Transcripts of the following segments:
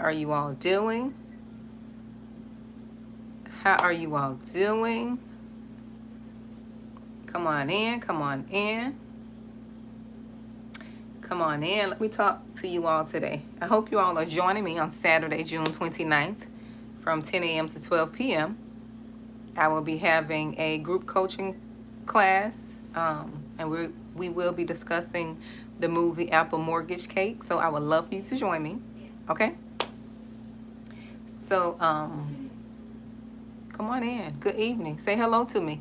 Are you all doing? How are you all doing? Come on in, come on in. Come on in. Let me talk to you all today. I hope you all are joining me on Saturday, June 29th from 10 a.m. to 12 p.m. I will be having a group coaching class, and we will be discussing the movie Apple Mortgage Cake. So I would love for you to join me. Okay? So, come on in. Good evening. Say hello to me.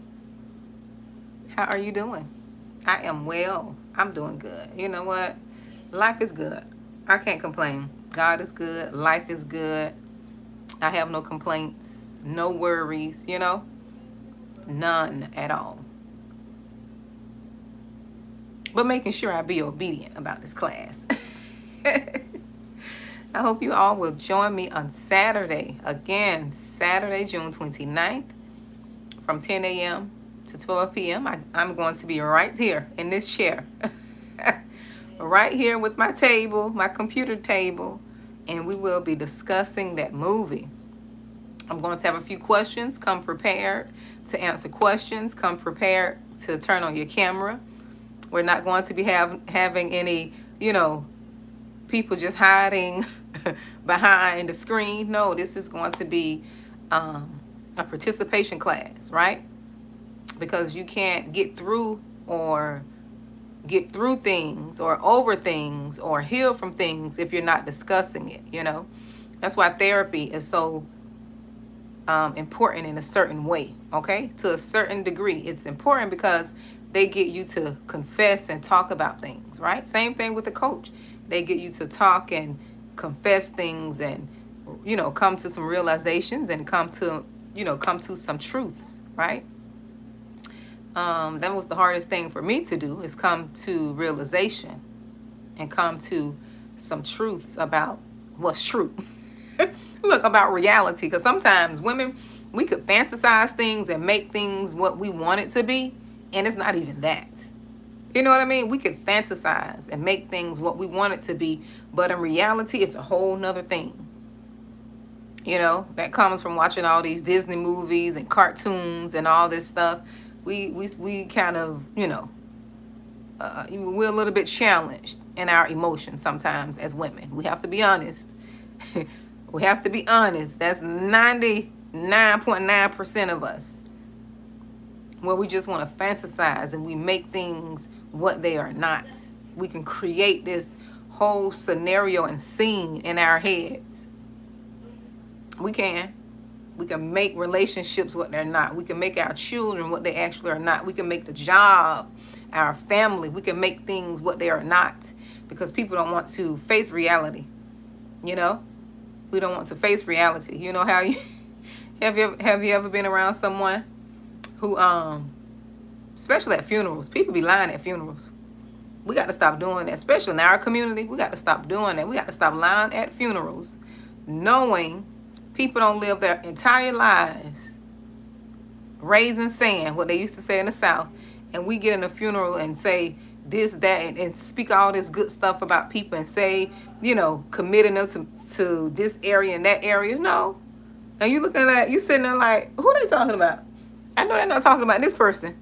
How are you doing? I am well. I'm doing good. You know what? Life is good. I can't complain. God is good. Life is good. I have no complaints, no worries, none at all. But making sure I be obedient about this class. I hope you all will join me on Saturday. Again, Saturday, June 29th from 10 a.m. to 12 p.m. I'm going to be right here in this chair. Right here with my table, my computer table, and we will be discussing that movie. I'm going to have a few questions. Come prepared to answer questions. Come prepared to turn on your camera. We're not going to be having any, people just hiding behind the screen. No, this is going to be a participation class, right? Because you can't get through things or over things or heal from things if you're not discussing it. That's why therapy is so important in a certain way, okay? To a certain degree. It's important because they get you to confess and talk about things, right? Same thing with the coach. They get you to talk and confess things and, come to some realizations and come to some truths, right? That was the hardest thing for me to do, is come to realization and come to some truths about what's true. Look, about reality, because sometimes women, we could fantasize things and make things what we want it to be, and it's not even that. You know what I mean? We could fantasize and make things what we want it to be, but in reality, it's a whole nother thing. That comes from watching all these Disney movies and cartoons and all this stuff. We kind of, we're a little bit challenged in our emotions sometimes as women. We have to be honest. We have to be honest. That's 99.9% of us. Where we just want to fantasize and we make things what they are not. We can create this whole scenario and scene in our heads. We can. We can make relationships what they're not. We can make our children what they actually are not. We can make the job, our family. We can make things what they are not, because people don't want to face reality. We don't want to face reality. You know how you have you ever been around someone who especially at funerals, people be lying at funerals. We got to stop doing that, especially in our community. We got to stop doing that. We got to stop lying at funerals, knowing people don't live their entire lives raising sand, what they used to say in the South, and we get in a funeral and say this, that, and speak all this good stuff about people and say, committing them to this area and that area. No. And you looking at, you sitting there like, who are they talking about? I know they're not talking about this person.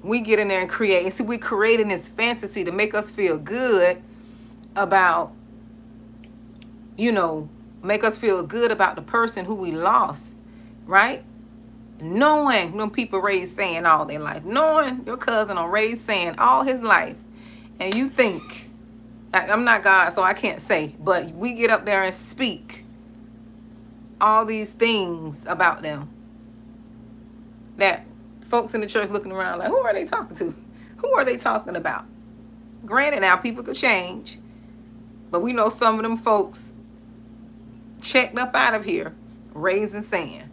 We get in there and create. And see, we're creating this fantasy to make us feel good about, make us feel good about the person who we lost, right? Knowing them people raised sand all their life. Knowing your cousin on raised sand all his life. And you think, I'm not God, so I can't say, but we get up there and speak all these things about them that folks in the church looking around like, who are they talking to? Who are they talking about? Granted, now people could change, but we know some of them folks checked up out of here raising sand.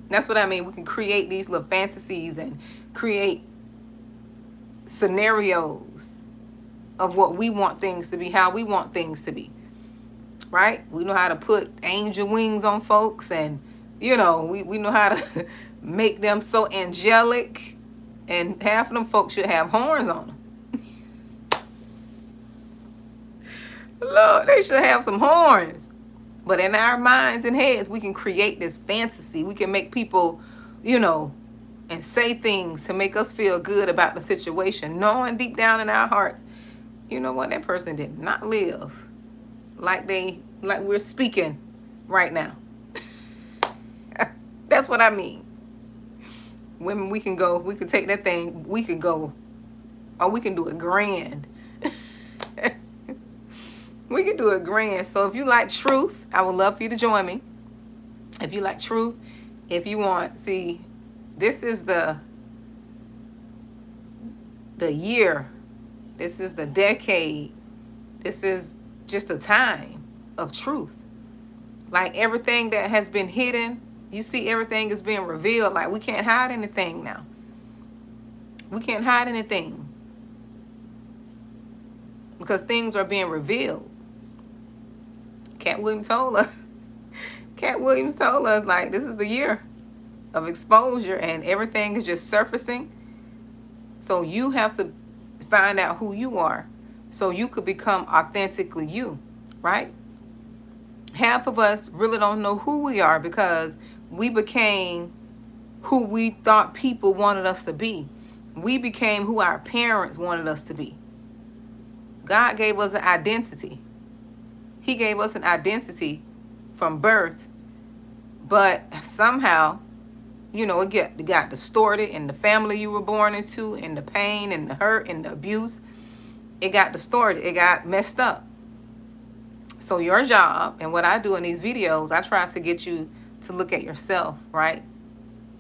That's what I mean. We can create these little fantasies and create scenarios of what we want things to be, how we want things to be, right? We know how to put angel wings on folks, and we know how to make them so angelic, and half of them folks should have horns on them. Lord, they should have some horns. But in our minds and heads, we can create this fantasy. We can make people, and say things to make us feel good about the situation, knowing deep down in our hearts, you know what, that person did not live like we're speaking right now. That's what I mean. Women, we can take that thing, we can go, or we can do it grand. We can do it grand. So if you like truth, I would love for you to join me. If you like truth, if you want, see, this is the year, this is the decade, this is just a time of truth. Like everything that has been hidden, you see everything is being revealed. Like we can't hide anything now. We can't hide anything because things are being revealed. Cat Williams told us, like, this is the year of exposure and everything is just surfacing. So you have to find out who you are so you could become authentically you, right? Half of us really don't know who we are because we became who we thought people wanted us to be. We became who our parents wanted us to be. God gave us an identity. He gave us an identity from birth, but somehow, it got distorted in the family you were born into, and the pain and the hurt and the abuse. It got distorted. It got messed up. So your job, and what I do in these videos, I try to get you to look at yourself, right?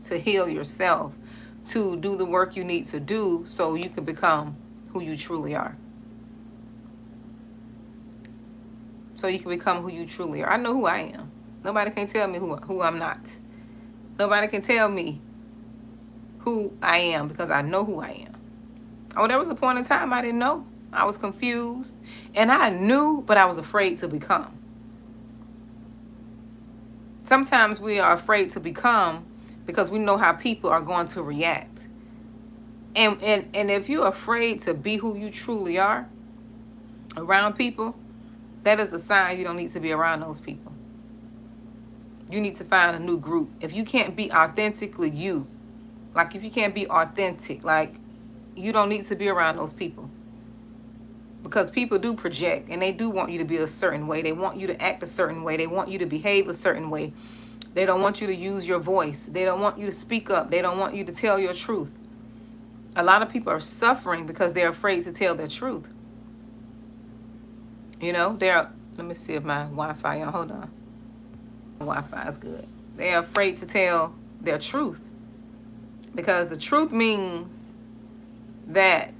To heal yourself, to do the work you need to do so you can become who you truly are. So you can become who you truly are. I know who I am. Nobody can tell me who I'm not. Nobody can tell me who I am because I know who I am. Oh, there was a point in time I didn't know. I was confused. And I knew, but I was afraid to become. Sometimes we are afraid to become because we know how people are going to react. And if you're afraid to be who you truly are around people, that is a sign you don't need to be around those people. You need to find a new group. If you can't be authentically you, like if you can't be authentic, like you don't need to be around those people. Because people do project and they do want you to be a certain way. They want you to act a certain way. They want you to behave a certain way. They don't want you to use your voice. They don't want you to speak up. They don't want you to tell your truth. A lot of people are suffering because they're afraid to tell their truth. Let me see if my Wi-Fi on. Hold on. Wi-Fi is good. They're afraid to tell their truth because the truth means that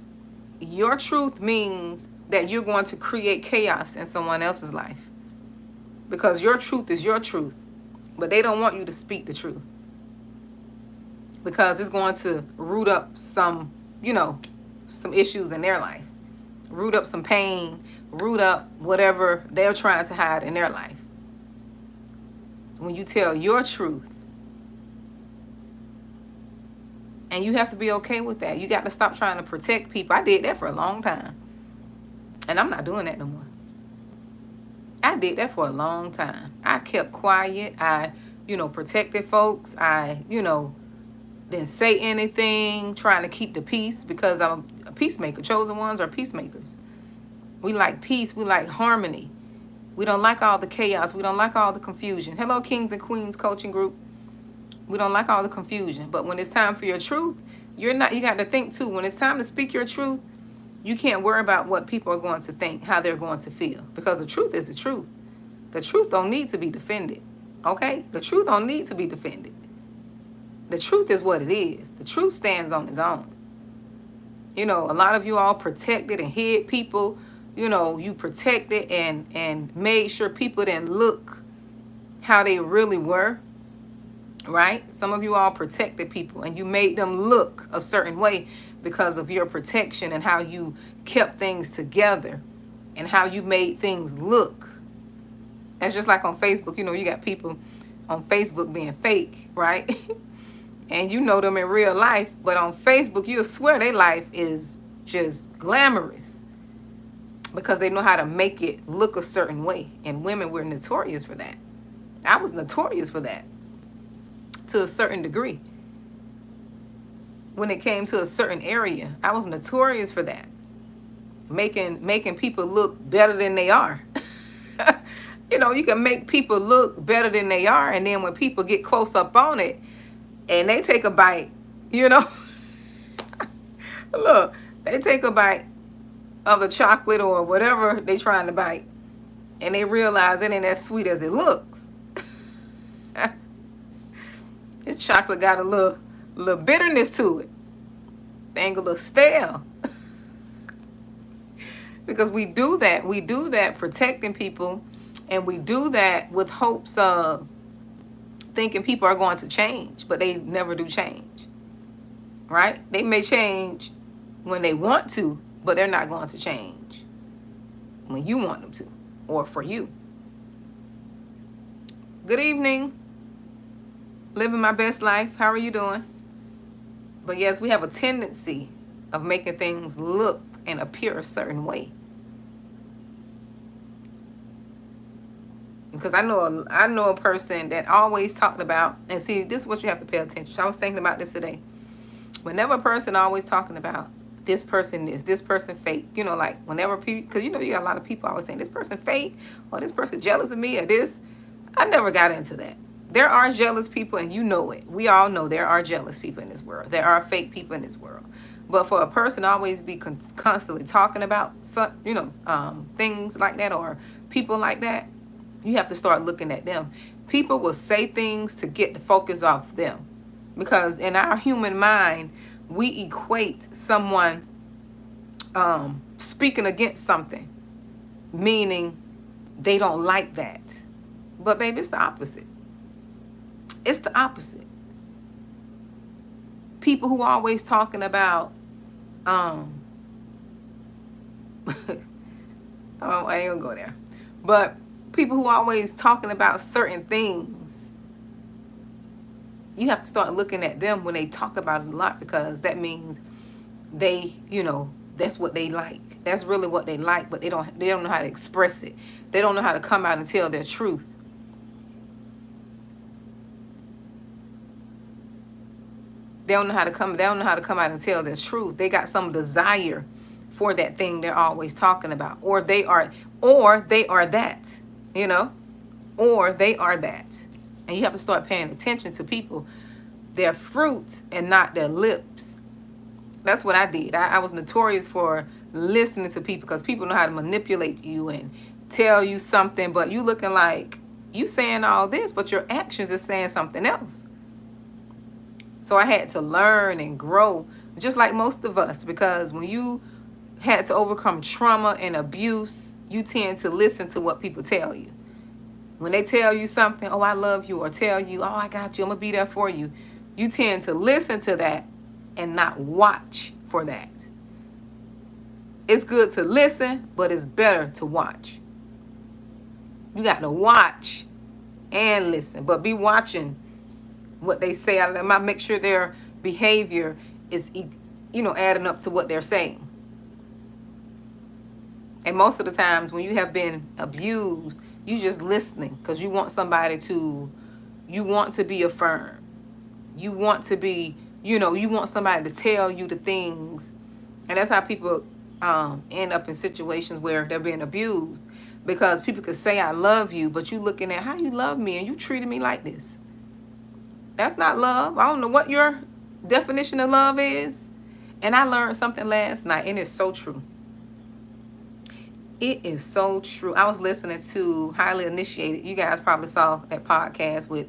your truth means that you're going to create chaos in someone else's life because your truth is your truth, but they don't want you to speak the truth because it's going to root up some issues in their life, root up some pain, root up whatever they're trying to hide in their life. When you tell your truth, and you have to be okay with that. You got to stop trying to protect people. I did that for a long time. And I'm not doing that no more. I did that for a long time. I kept quiet. I, protected folks. I, didn't say anything, trying to keep the peace because I'm a peacemaker. Chosen ones are peacemakers. We like peace. We like harmony. We don't like all the chaos. We don't like all the confusion. Hello, Kings and Queens Coaching Group. We don't like all the confusion. But when it's time for your truth, you got to think too. When it's time to speak your truth, you can't worry about what people are going to think, how they're going to feel. Because the truth is the truth. The truth don't need to be defended. Okay? The truth don't need to be defended. The truth is what it is. The truth stands on its own. A lot of you all protected and hid people. You protected and made sure people didn't look how they really were. Right? Some of you all protected people and you made them look a certain way because of your protection and how you kept things together and how you made things look. That's just like on Facebook. You got people on Facebook being fake, right? And you know them in real life, but on Facebook, you'll swear their life is just glamorous. because they know how to make it look a certain way. And women, we're notorious for that. I was notorious for that to a certain degree. When it came to a certain area, I was notorious for that. Making people look better than they are. You can make people look better than they are, and then when people get close up on it and they take a bite, look, they take a bite of the chocolate or whatever they trying to bite, and they realize it ain't as sweet as it looks. This chocolate got a little bitterness to it. Thing a little stale. Because we do that protecting people, and we do that with hopes of thinking people are going to change, but they never do change. Right? They may change when they want to, but they're not going to change when you want them to, or for you. Good evening. Living my best life. How are you doing? But yes, we have a tendency of making things look and appear a certain way. Because I know a person that always talked about, and see, this is what you have to pay attention to. I was thinking about this today. Whenever a person always talking about this person this person fake, like whenever people, because you got a lot of people always saying this person fake, or this person jealous of me, or this. I never got into that. There are jealous people, and you know it. We all know there are jealous people in this world. There are fake people in this world. But for a person to always be constantly talking about things like that, or people like that, you have to start looking at them. People will say things to get the focus off them. Because in our human mind, we equate someone speaking against something, meaning they don't like that. But baby, it's the opposite. It's the opposite. People who are always talking about, oh, I ain't gonna go there. But people who are always talking about certain things, you have to start looking at them when they talk about it a lot, because that means they, that's what they like. That's really what they like, but they don't know how to express it. They don't know how to come out and tell their truth. They don't know how to come out and tell their truth. They got some desire for that thing they're always talking about. Or they are that, or they are that. And you have to start paying attention to people, their fruit and not their lips. That's what I did. I was notorious for listening to people, because people know how to manipulate you and tell you something, but you looking like you saying all this, but your actions is saying something else. So I had to learn and grow, just like most of us, because when you had to overcome trauma and abuse, you tend to listen to what people tell you. When they tell you something, oh, I love you, or tell you, oh, I got you, I'm going to be there for you, you tend to listen to that and not watch for that. It's good to listen, but it's better to watch. You got to watch and listen, but be watching what they say out of them. I make sure their behavior is, adding up to what they're saying. And most of the times when you have been abused, you just listening because you want somebody to, you want to be affirmed. You want to be, you want somebody to tell you the things. And that's how people end up in situations where they're being abused, because people could say, I love you, but you looking at how you love me and you treated me like this. That's not love. I don't know what your definition of love is. And I learned something last night, and it's so true. It is so true. I was listening to Highly Initiated. You guys probably saw that podcast with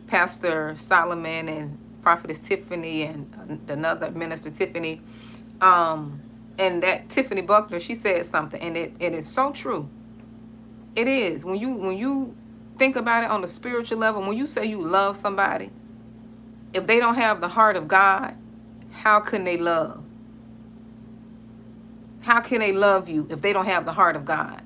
Pastor Solomon and Prophetess Tiffany and another minister, Tiffany. And that Tiffany Buckner, she said something, and it is so true. It is. When you think about it on the spiritual level, when you say you love somebody, if they don't have the heart of God, how can they love? How can they love you if they don't have the heart of God?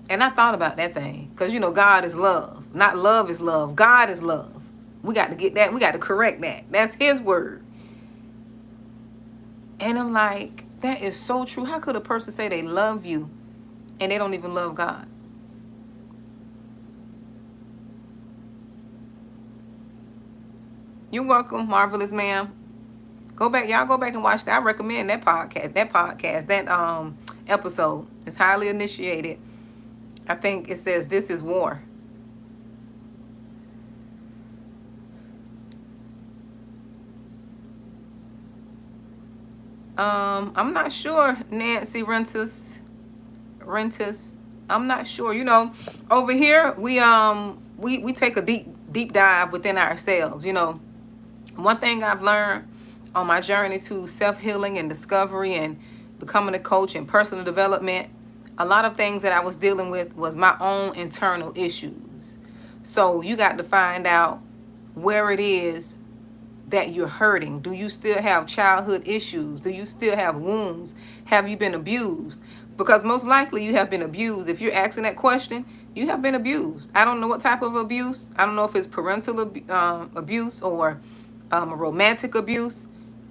And I thought about that thing, because God is love. Not love is love. God is love. We got to get that. We got to correct that. That's his word. And I'm like, that is so true. How could a person say they love you and they don't even love God? You're welcome, Marvelous Ma'am. Y'all go back and watch that. I recommend that podcast, that episode. It's highly initiated. I think it says This is War. I'm not sure, Nancy Rentus. I'm not sure. You know, over here we take a deep dive within ourselves. You know, one thing I've learned on my journey to self-healing and discovery and becoming a coach and personal development, a lot of things that I was dealing with was my own internal issues. So you got to find out where it is that you're hurting. Do you still have childhood issues? Do you still have wounds? Have you been abused? Because most likely you have been abused. If you're asking that question, you have been abused. I don't know what type of abuse. I don't know if it's parental abuse or a romantic abuse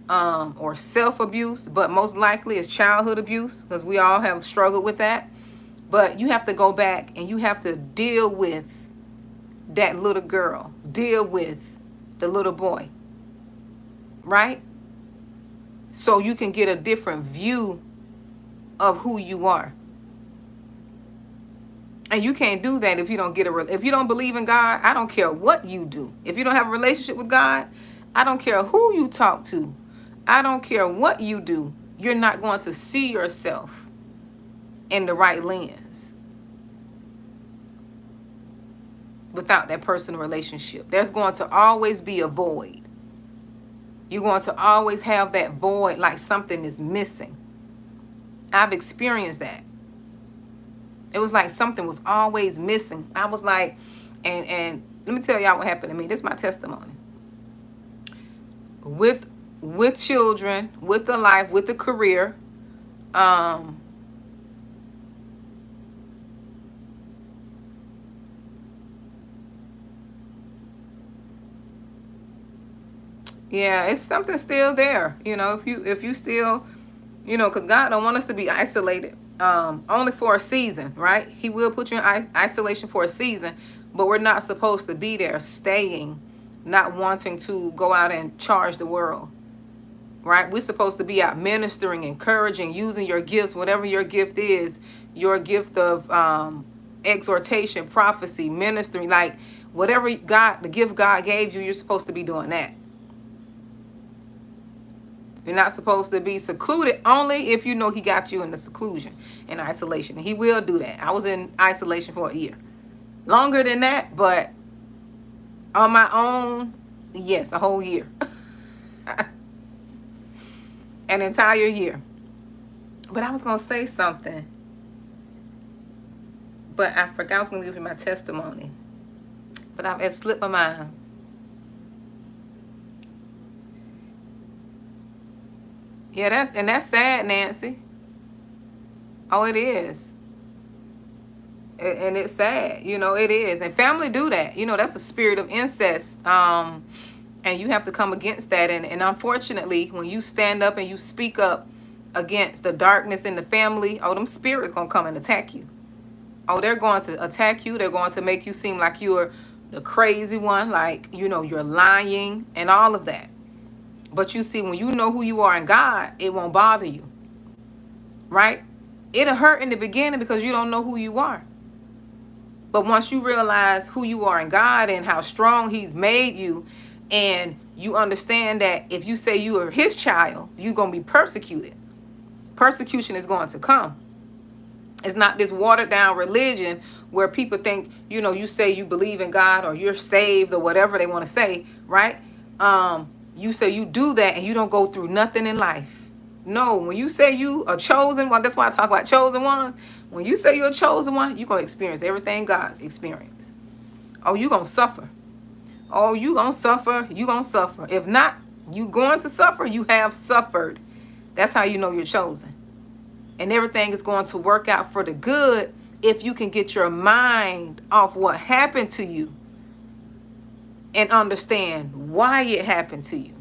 or self-abuse, but most likely it's childhood abuse, because we all have struggled with that. But you have to go back and you have to deal with that little girl, deal with the little boy, right? So you can get a different view of who you are. And you can't do that if you don't if you don't believe in God. I don't care what you do. If you don't have a relationship with God, I don't care who you talk to. I don't care what you do. You're not going to see yourself in the right lens without that personal relationship. There's going to always be a void. You're going to always have that void, like something is missing. I've experienced that. It was like something was always missing. I was like, and let me tell y'all what happened to me. This is my testimony. With children, with the life, with the career, yeah, it's something still there. You know, if you still, you know, because God don't want us to be isolated only for a season, right? He will put you in isolation for a season, but we're not supposed to be there staying, not wanting to go out and charge the world, right? We're supposed to be out ministering, encouraging, using your gifts, whatever your gift is, your gift of exhortation, prophecy, ministering, like whatever the gift God gave you, you're supposed to be doing that. You're not supposed to be secluded, only if you know he got you in the seclusion, in isolation. And he will do that. I was in isolation for a year. Longer than that, but on my own, yes, a whole year. An entire year. But I was going to say something. But I forgot I was going to give you my testimony. But it slipped my mind. Yeah, that's sad, Nancy. Oh, it is. And it's sad. You know, it is. And family do that. You know, that's a spirit of incest. And you have to come against that. And unfortunately, when you stand up and you speak up against the darkness in the family, them spirits going to come and attack you. They're going to attack you. They're going to make you seem like you're the crazy one, like, you know, you're lying and all of that. But you see, when you know who you are in God, it won't bother you, right? It'll hurt in the beginning because you don't know who you are. But once you realize who you are in God and how strong he's made you, and you understand that if you say you are his child, you're going to be persecuted. Persecution is going to come. It's not this watered down religion where people think, you know, you say you believe in God or you're saved or whatever they want to say, right? You say you do that and you don't go through nothing in life. No, when you say you a chosen one, that's why I talk about chosen ones. When you say you're a chosen one, you're going to experience everything God experienced. You're going to suffer. You're going to suffer. You're going to suffer. If not, you going to suffer. You have suffered. That's how you know you're chosen. And everything is going to work out for the good if you can get your mind off what happened to you and understand why it happened to you.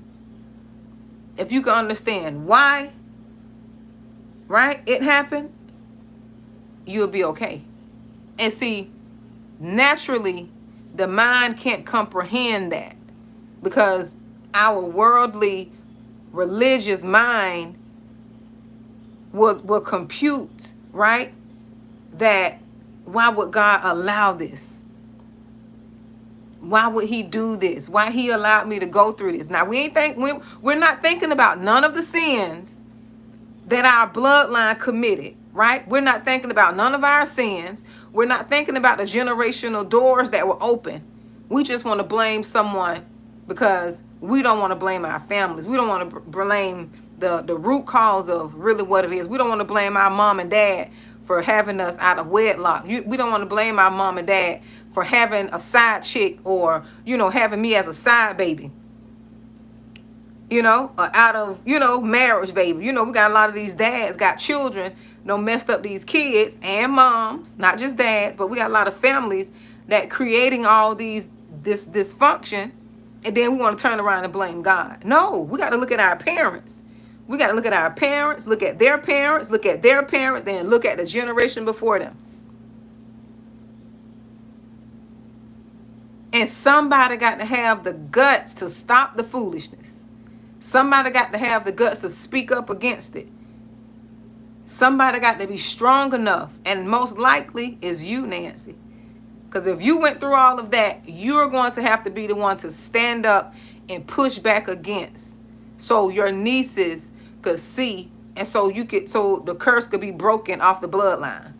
If you can understand why, right? It happened, you'll be okay. And see, naturally, the mind can't comprehend that because our worldly, religious mind will compute, right? That why would God allow this? Why would he do this? Why he allowed me to go through this? Now we're not thinking about none of the sins that our bloodline committed, right? We're not thinking about none of our sins. We're not thinking about the generational doors that were open. We just want to blame someone because we don't want to blame our families. We don't want to blame the root cause of really what it is. We don't want to blame our mom and dad for having us out of wedlock. We don't want to blame our mom and dad for having a side chick or, having me as a side baby. Out of, marriage, baby. We got a lot of these dads got children, messed up these kids and moms, not just dads, but we got a lot of families that creating all this dysfunction, and then we want to turn around and blame God. No, we got to look at our parents. We got to look at our parents, look at their parents, look at their parents, then look at the generation before them. And somebody got to have the guts to stop the foolishness. Somebody got to have the guts to speak up against it. Somebody got to be strong enough, and most likely is you, Nancy. Because if you went through all of that, you're going to have to be the one to stand up and push back against, so your nieces could see, and so the curse could be broken off the bloodline.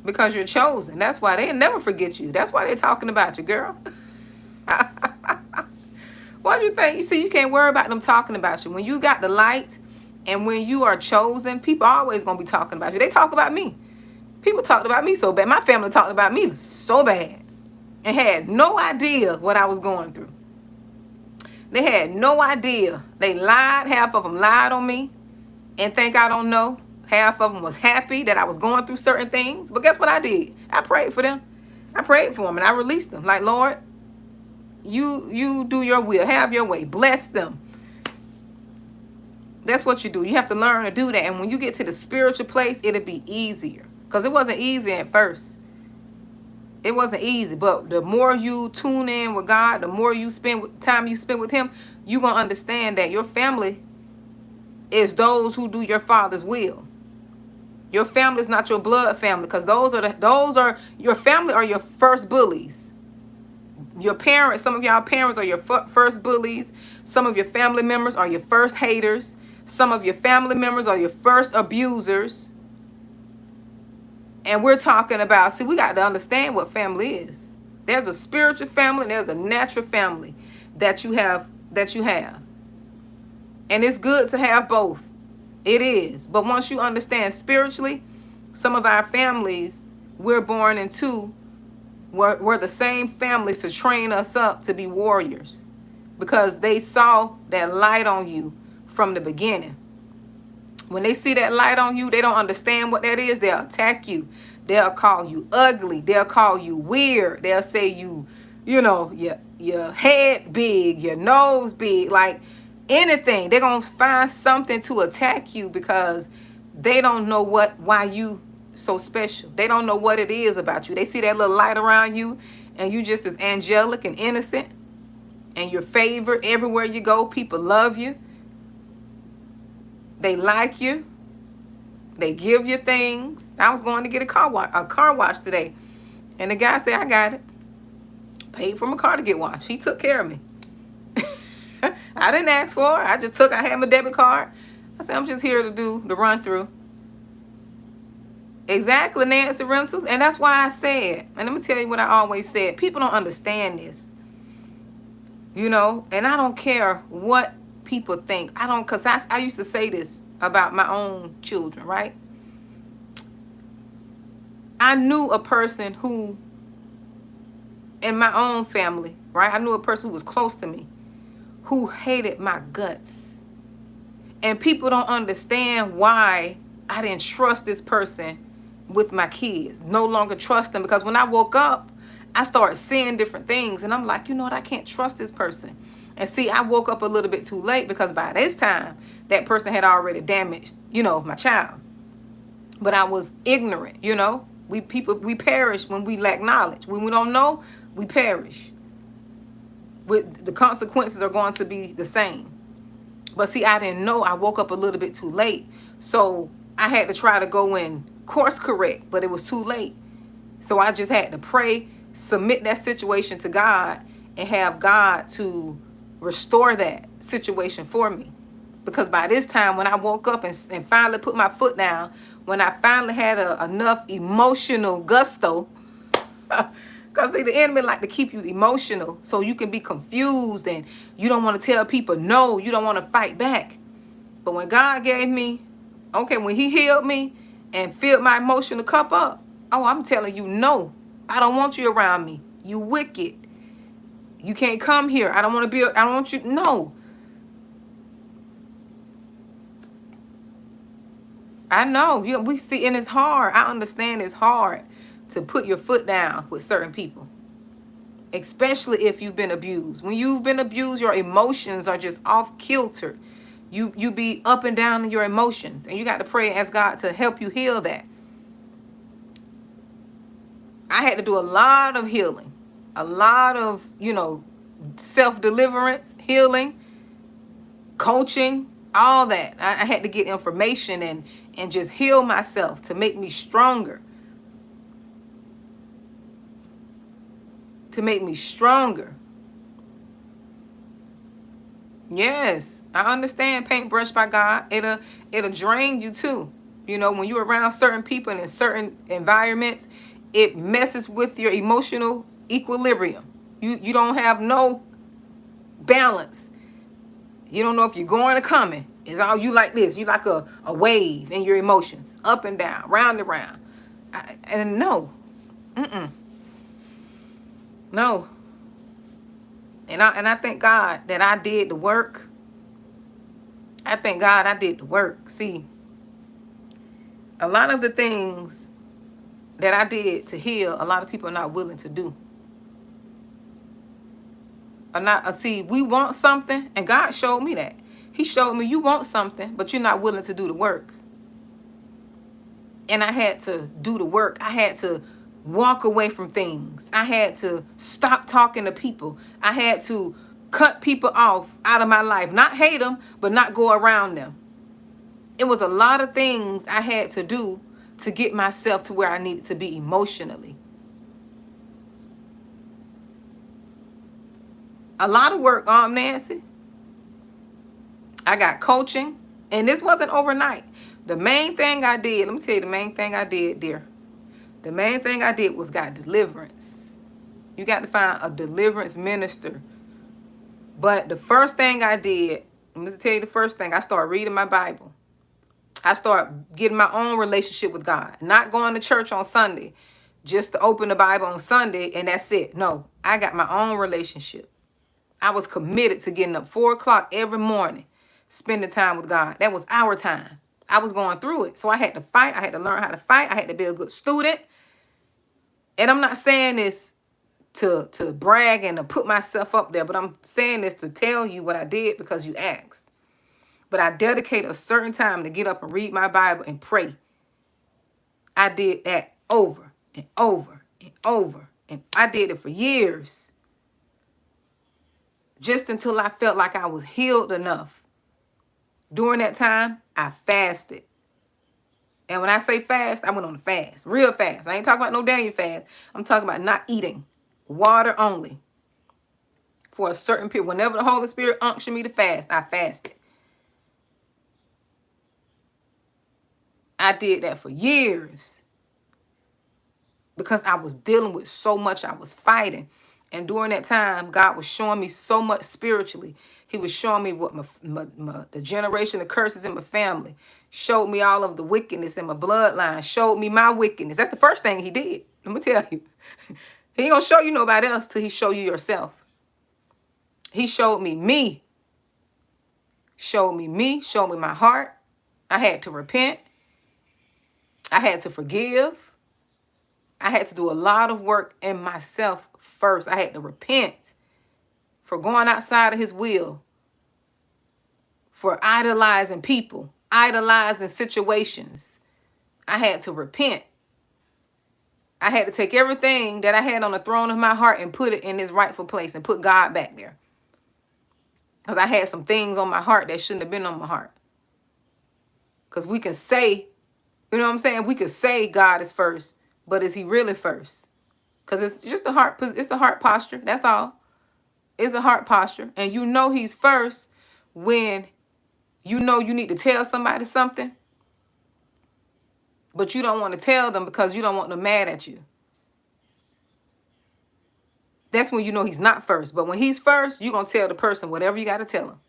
Because you're chosen. That's why they'll never forget you. That's why they're talking about you, girl. What do you think? You see, you can't worry about them talking about you. When you got the light and when you are chosen, people are always going to be talking about you. They talk about me. People talked about me so bad. My family talked about me so bad and had no idea what I was going through. They had no idea. They lied. Half of them lied on me and think I don't know. Half of them was happy that I was going through certain things. But guess what I did? I prayed for them. I prayed for them and I released them. Like, Lord, you do your will. Have your way. Bless them. That's what you do. You have to learn to do that. And when you get to the spiritual place, it'll be easier. Because it wasn't easy at first. It wasn't easy. But the more you tune in with God, the more time you spend with him, you're going to understand that your family is those who do your Father's will. Your family is not your blood family, because those are your family are your first bullies. Your parents, some of y'all parents are your first bullies. Some of your family members are your first haters. Some of your family members are your first abusers. And we're talking about, see, we got to understand what family is. There's a spiritual family and there's a natural family that you have. And it's good to have both. It is. But once you understand spiritually, some of our families we're born into were the same families to train us up to be warriors, because they saw that light on you from the beginning. When they see that light on you, they don't understand what that is. They'll attack you. They'll call you ugly. They'll call you weird. They'll say your head big, your nose big, like anything. They're going to find something to attack you because they don't know why you so special. They don't know what it is about you. They see that little light around you and you just as angelic and innocent and your favorite everywhere you go. People love you. They like you. They give you things. I was going to get a car wash today, and the guy said, I got it. Paid for my car to get washed. He took care of me. I didn't ask for it. I had my debit card. I said, I'm just here to do the run through. Exactly, Nancy Rentals. And that's why I said, and let me tell you what I always said. People don't understand this. And I don't care what people think. Because I used to say this about my own children, right? I knew a person who, in my own family, right? I knew a person who was close to me, who hated my guts. And people don't understand why I didn't trust this person with my kids. No longer trust them, because when I woke up, I started seeing different things. And I'm like, you know what? I can't trust this person. And see, I woke up a little bit too late because by this time, that person had already damaged, my child. But I was ignorant, We perish when we lack knowledge. When we don't know, we perish. The consequences are going to be the same. But see, I didn't know. I woke up a little bit too late. So I had to try to go in course correct, but it was too late. So I just had to pray, submit that situation to God, and have God to restore that situation for me. Because by this time, when I woke up and finally put my foot down, when I finally had enough emotional gusto, because see, the enemy like to keep you emotional so you can be confused and you don't want to tell people no, you don't want to fight back. But when God gave me, when he healed me and filled my emotional cup up, I'm telling you, no, I don't want you around me. You wicked. You can't come here. I don't want you. No. I know. We see, and it's hard. I understand it's hard to put your foot down with certain people, especially if you've been abused. When you've been abused, your emotions are just off kilter. You be up and down in your emotions, and you got to pray and ask God to help you heal that. I had to do a lot of healing, a lot of, self-deliverance, healing, coaching, all that. I had to get information and just heal myself to make me stronger. To make me stronger. Yes, I understand paintbrush by God. It'll drain you too. When you're around certain people and in certain environments, it messes with your emotional equilibrium. You don't have no balance. You don't know if you're going or coming. It's all you like this. You like a wave in your emotions, up and down, round and round. And no. No. And I thank God that I did the work. I thank God I did the work. See, a lot of the things that I did to heal, a lot of people are not willing to do. See, we want something, and God showed me that. He showed me you want something, but you're not willing to do the work. And I had to do the work. I had to walk away from things. I had to stop talking to people. I had to cut people off out of my life. Not hate them, but not go around them. It was a lot of things I had to do to get myself to where I needed to be emotionally. A lot of work, Nancy. I got coaching, and this wasn't overnight. The main thing I did, let me tell you the main thing I did, dear. The main thing I did was got deliverance. You got to find a deliverance minister. But the first thing I did, let me tell you the first thing, I started reading my Bible. I started getting my own relationship with God. Not going to church on Sunday, just to open the Bible on Sunday and that's it. No, I got my own relationship. I was committed to getting up 4 o'clock every morning, spending time with God. That was our time. I was going through it. So I had to fight. I had to learn how to fight. I had to be a good student. And I'm not saying this to brag and to put myself up there, but I'm saying this to tell you what I did because you asked. But I dedicate a certain time to get up and read my Bible and pray. I did that over and over and over. And I did it for years. Just until I felt like I was healed enough. During that time, I fasted. And when I say fast, I went on a fast. Real fast. I ain't talking about no Daniel fast. I'm talking about not eating. Water only. For a certain period. Whenever the Holy Spirit unctioned me to fast, I fasted. I did that for years. Because I was dealing with so much. I was fighting. And during that time, God was showing me so much spiritually. He was showing me what the generation of curses in my family. Showed me all of the wickedness in my bloodline. Showed me my wickedness. That's the first thing he did. Let me tell you. He ain't going to show you nobody else till he show you yourself. He showed me me. Showed me me. Showed me my heart. I had to repent. I had to forgive. I had to do a lot of work in myself first. I had to repent for going outside of his will, for idolizing people, idolizing situations. I had to repent. I had to take everything that I had on the throne of my heart and put it in its rightful place and put God back there. Because I had some things on my heart that shouldn't have been on my heart. Because we can say, you know what I'm saying? We could say God is first, but is he really first? Because it's just it's a heart posture. That's all. It's a heart posture. And you know he's first when you know you need to tell somebody something, but you don't want to tell them because you don't want them mad at you. That's when you know he's not first. But when he's first, you're going to tell the person whatever you got to tell them.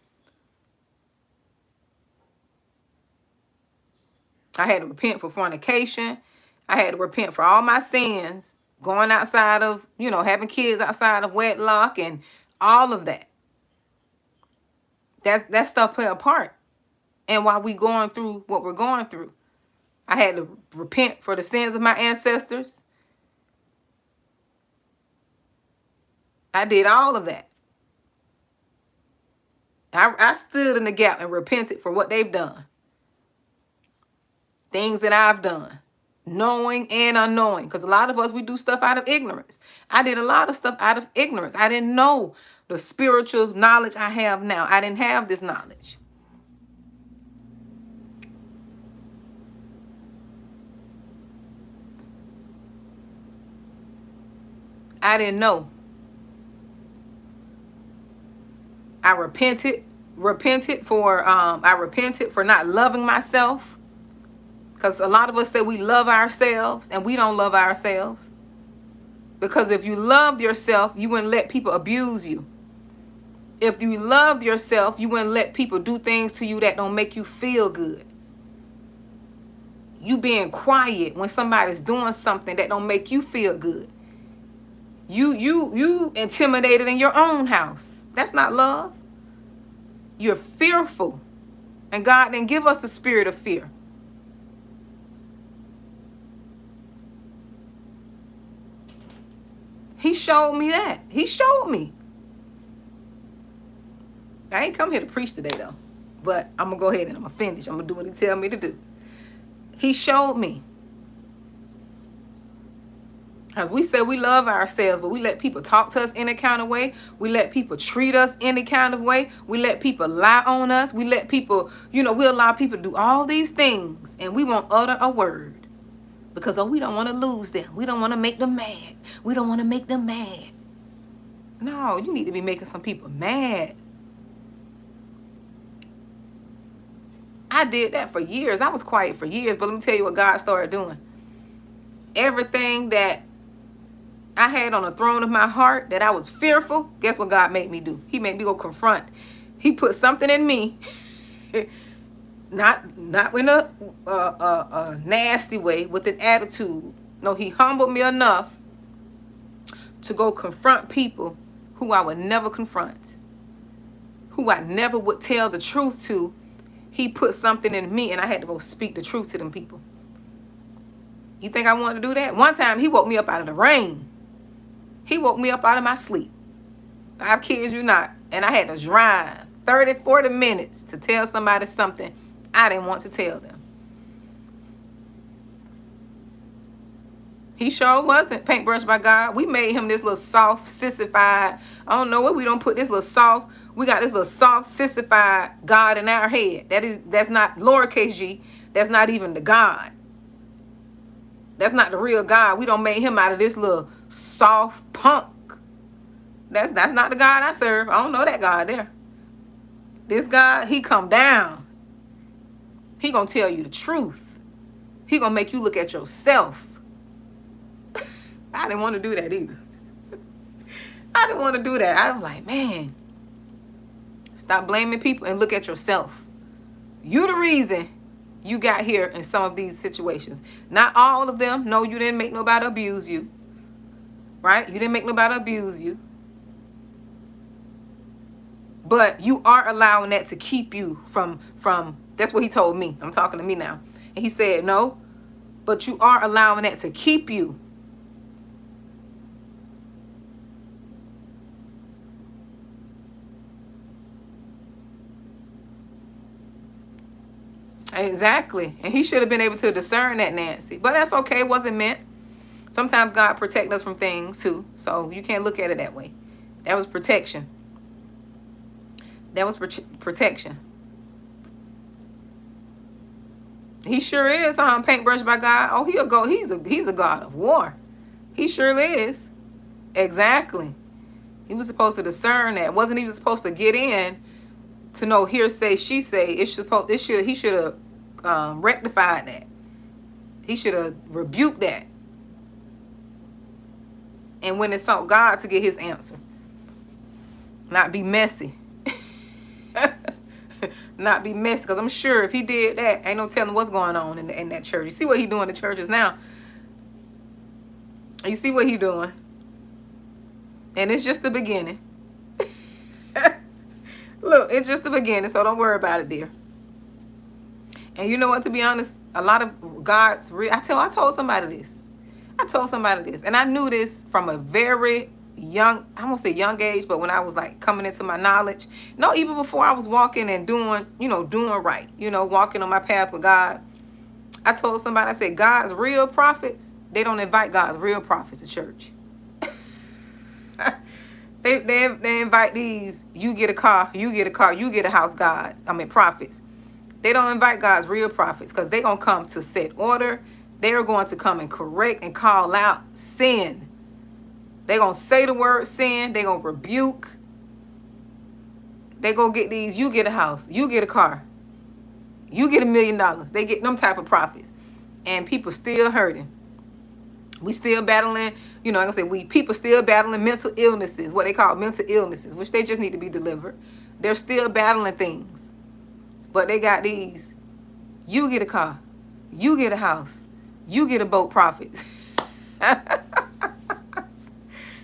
I had to repent for fornication. I had to repent for all my sins, going outside of, having kids outside of wedlock and all of that. That stuff play a part. And while we going through what we're going through, I had to repent for the sins of my ancestors. I did all of that. I stood in the gap and repented for what they've done. Things that I've done, knowing and unknowing. Because a lot of us, we do stuff out of ignorance. I did a lot of stuff out of ignorance. I didn't know the spiritual knowledge I have now. I didn't have this knowledge. I didn't know. I repented for not loving myself. Because a lot of us say we love ourselves and we don't love ourselves. Because if you loved yourself, you wouldn't let people abuse you. If you loved yourself, you wouldn't let people do things to you that don't make you feel good. You being quiet when somebody's doing something that don't make you feel good. You intimidated in your own house. That's not love. You're fearful. And God didn't give us the spirit of fear. He showed me that. He showed me. I ain't come here to preach today, though. But I'm going to go ahead and I'm going to finish. I'm going to do what he tell me to do. He showed me. Because we say we love ourselves, but we let people talk to us any kind of way. We let people treat us any kind of way. We let people lie on us. We let people, we allow people to do all these things. And we won't utter a word. Because, we don't want to lose them. We don't want to make them mad. We don't want to make them mad. No, you need to be making some people mad. I did that for years. I was quiet for years. But let me tell you what God started doing. Everything that I had on the throne of my heart that I was fearful, guess what God made me do? He made me go confront. He put something in me. Not in a nasty way, with an attitude. No, he humbled me enough to go confront people who I would never confront, who I never would tell the truth to. He put something in me and I had to go speak the truth to them people. You think I wanted to do that? One time he woke me up out of the rain. He woke me up out of my sleep. I kid you not. And I had to drive 30, 40 minutes to tell somebody something I didn't want to tell them. He sure wasn't paintbrush by God. We made him this little soft, sissified. I don't know what we don't put this little soft. We got this little soft, sissified God in our head. That's not lowercase g. That's not even the God. That's not the real God. We don't make him out of this little soft punk. That's not the God I serve. I don't know that God there. This God, he come down. He gonna tell you the truth. He gonna make you look at yourself. I didn't want to do that either. I didn't want to do that. I was like, man, stop blaming people and look at yourself. You the reason you got here in some of these situations. Not all of them. No, you didn't make nobody abuse you. Right? You didn't make nobody abuse you. But you are allowing that to keep you from that's what he told me. I'm talking to me now. And he said, no, but you are allowing that to keep you Exactly. And he should have been able to discern that, Nancy. But that's okay. It wasn't meant. Sometimes God protect us from things too. So you can't look at it that way. That was protection. That was protection. He sure is, paintbrush by God. Oh, he's a God of war. He surely is. Exactly. He was supposed to discern that. Wasn't even supposed to get in to know hearsay, she say. He should have rectified that. He should have rebuked that. And when it sought God to get his answer. Not be messy. Not be messy. Because I'm sure if he did that, ain't no telling what's going on in that church. You see what he doing in the churches now. You see what he doing. And it's just the beginning. Look, it's just the beginning, so don't worry about it, dear. And you know what, to be honest, a lot of God's I told somebody this. And I knew this from a very young, I won't say young age, but when I was like coming into my knowledge. No, even before I was walking and doing right, walking on my path with God. I told somebody, I said, God's real prophets, they don't invite God's real prophets to church. They invite these, you get a car, you get a house prophets. They don't invite God's real prophets because they're going to come to set order. They're going to come and correct and call out sin. They're going to say the word sin. They're going to rebuke. They're going to get these, you get a house, you get a car, you get $1 million. They get them type of prophets. And people still hurting. We still battling, people still battling mental illnesses, what they call mental illnesses, which they just need to be delivered. They're still battling things. But they got these, you get a car, you get a house, you get a boat prophets.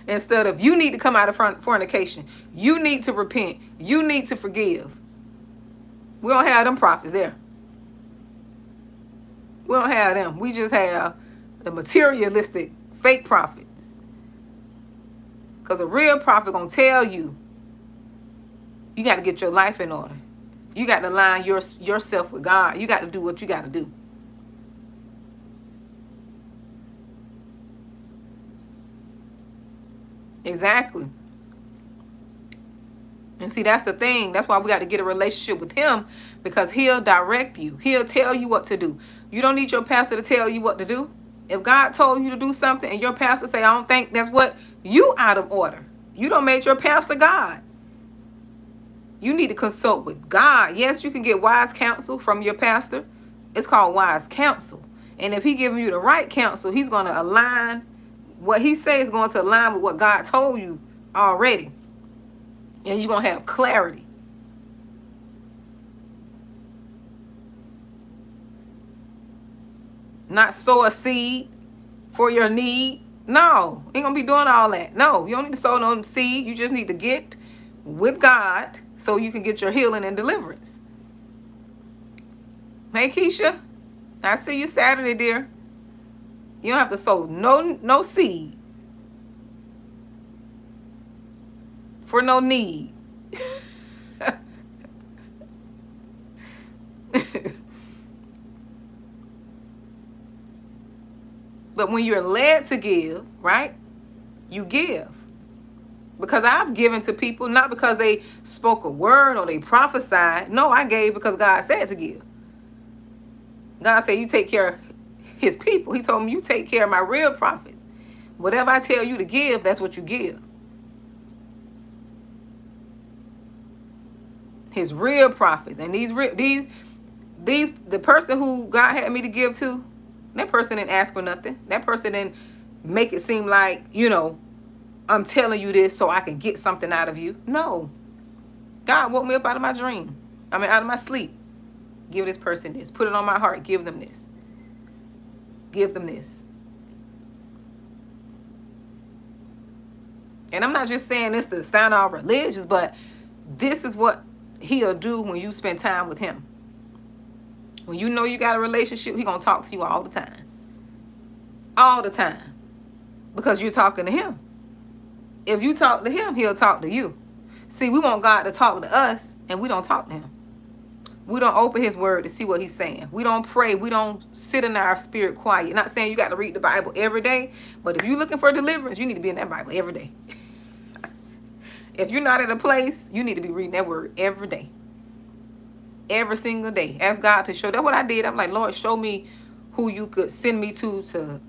Instead of, you need to come out of fornication. You need to repent. You need to forgive. We don't have them prophets there. We don't have them. We just have the materialistic fake prophets. Because a real prophet gonna tell you, you got to get your life in order. You got to align yourself with God. You got to do what you got to do. Exactly. And see, that's the thing. That's why we got to get a relationship with him, because he'll direct you. He'll tell you what to do. You don't need your pastor to tell you what to do. If God told you to do something and your pastor say, I don't think that's what, you out of order. You don't make your pastor God. You need to consult with God. Yes, you can get wise counsel from your pastor. It's called wise counsel. And if he giving you the right counsel, he's going to align. What he says is going to align with what God told you already. And you're going to have clarity. Not sow a seed for your need. No, ain't going to be doing all that. No, you don't need to sow no seed. You just need to get with God so you can get your healing and deliverance. Hey, Keisha, I see you Saturday, dear. You don't have to sow no seed for no need. But when you're led to give, right, you give. Because I've given to people, not because they spoke a word or they prophesied. No, I gave because God said to give. God said, you take care of his people. He told me, you take care of my real prophets. Whatever I tell you to give, that's what you give. His real prophets. And the person who God had me to give to, that person didn't ask for nothing. That person didn't make it seem like, I'm telling you this so I can get something out of you. No. God woke me up out of my dream. Out of my sleep. Give this person this. Put it on my heart. Give them this. Give them this. And I'm not just saying this to sound all religious, but this is what he'll do when you spend time with him. When you know you got a relationship, he's going to talk to you all the time. All the time. Because you're talking to him. If you talk to him, he'll talk to you. See, we want God to talk to us, and we don't talk to him. We don't open his word to see what he's saying. We don't pray. We don't sit in our spirit quiet. Not saying you got to read the Bible every day, but if you're looking for deliverance, you need to be in that Bible every day. If you're not at a place, you need to be reading that word every day. Every single day. Ask God to show. That's what I did. I'm like, Lord, show me who you could send me to,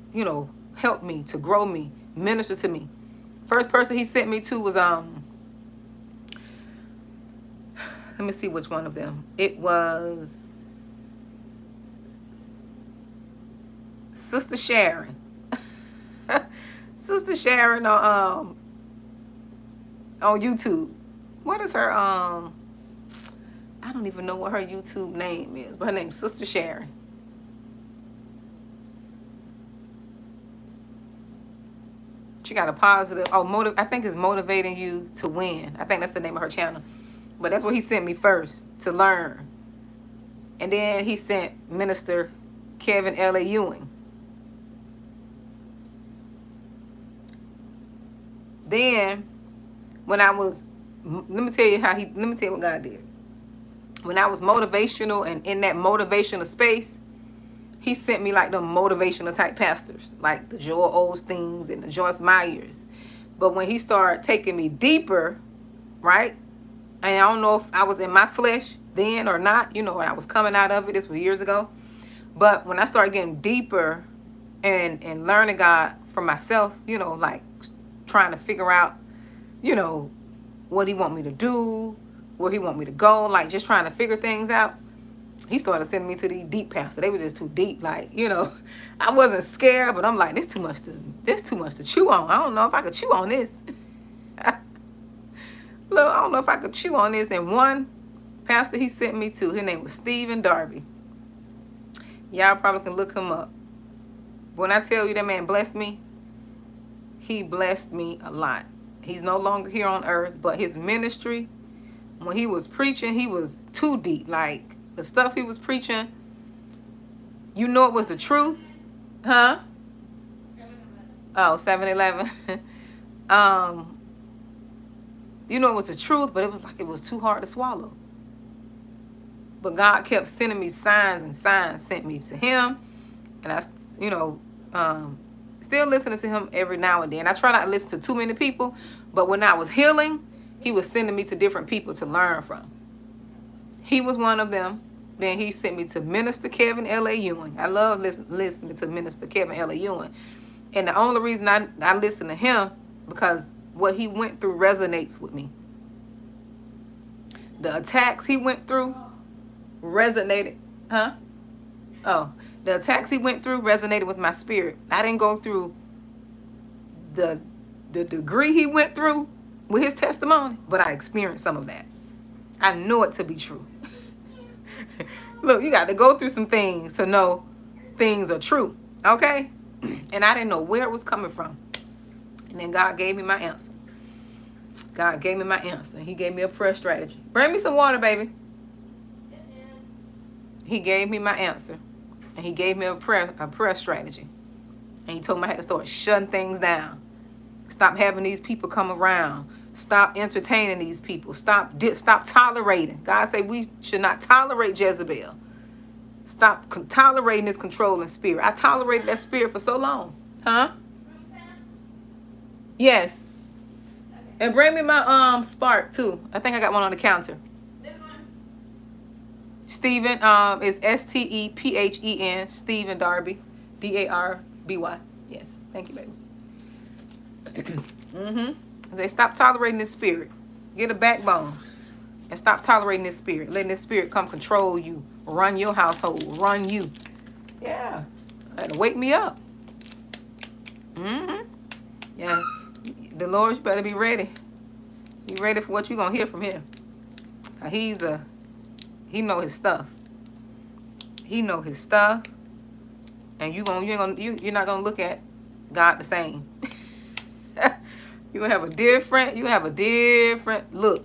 help me, to grow me, minister to me. First person he sent me to was, let me see which one of them. It was Sister Sharon. Sister Sharon on YouTube. What is her, I don't even know what her YouTube name is, but her name's Sister Sharon. She got a positive, I think it's Motivating You to Win. I think that's the name of her channel. But that's what he sent me first to learn. And then he sent Minister Kevin L.A. Ewing. Then, when I was, let me tell you what God did. When I was motivational and in that motivational space, he sent me like the motivational type pastors, like the Joel Osteens and the Joyce Myers. But when he started taking me deeper, right? And I don't know if I was in my flesh then or not, when I was coming out of it. This was years ago. But when I started getting deeper and learning God for myself, like trying to figure out, what he want me to do, where he want me to go, like just trying to figure things out. He started sending me to these deep pastors. They were just too deep. Like, I wasn't scared, but I'm like, this too much to chew on. I don't know if I could chew on this. Look, I don't know if I could chew on this. And one pastor he sent me to, his name was Stephen Darby. Y'all probably can look him up. When I tell you that man blessed me, he blessed me a lot. He's no longer here on earth, but his ministry, when he was preaching, he was too deep. Like, the stuff he was preaching, it was the truth. Huh? 7-Eleven. Oh, 7-Eleven. It was the truth, but it was like it was too hard to swallow. But God kept sending me signs, and signs sent me to him. And I, still listening to him every now and then. I try not to listen to too many people, but when I was healing, he was sending me to different people to learn from. He was one of them. Then he sent me to Minister Kevin L.A. Ewing. I love listening to Minister Kevin L.A. Ewing. And the only reason I listen to him, because what he went through resonates with me. The attacks he went through resonated. Huh? Oh, the attacks he went through resonated with my spirit. I didn't go through the degree he went through with his testimony, but I experienced some of that. I know it to be true. Look, you got to go through some things to know things are true. Okay? And I didn't know where it was coming from. And then God gave me my answer. God gave me my answer. He gave me a prayer strategy. Bring me some water, baby. He gave me my answer. And he gave me a prayer strategy. And he told me I had to start shutting things down. Stop having these people come around. Stop entertaining these people. Stop tolerating. God said we should not tolerate Jezebel. Stop tolerating this controlling spirit. I tolerated that spirit for so long. Huh? Yes. And bring me my Spark too. I think I got one on the counter. Stephen is Stephen, Stephen Darby, Darby. Yes. Thank you, baby. They stop tolerating this spirit. Get a backbone and stop tolerating this spirit. Letting this spirit come control you, run your household, run you. Yeah. Had to wake me up. Yeah. The Lord, you better be ready. Be ready for what you're gonna hear from him. He know his stuff. He know his stuff. And you're not gonna look at God the same. You're gonna have a different look,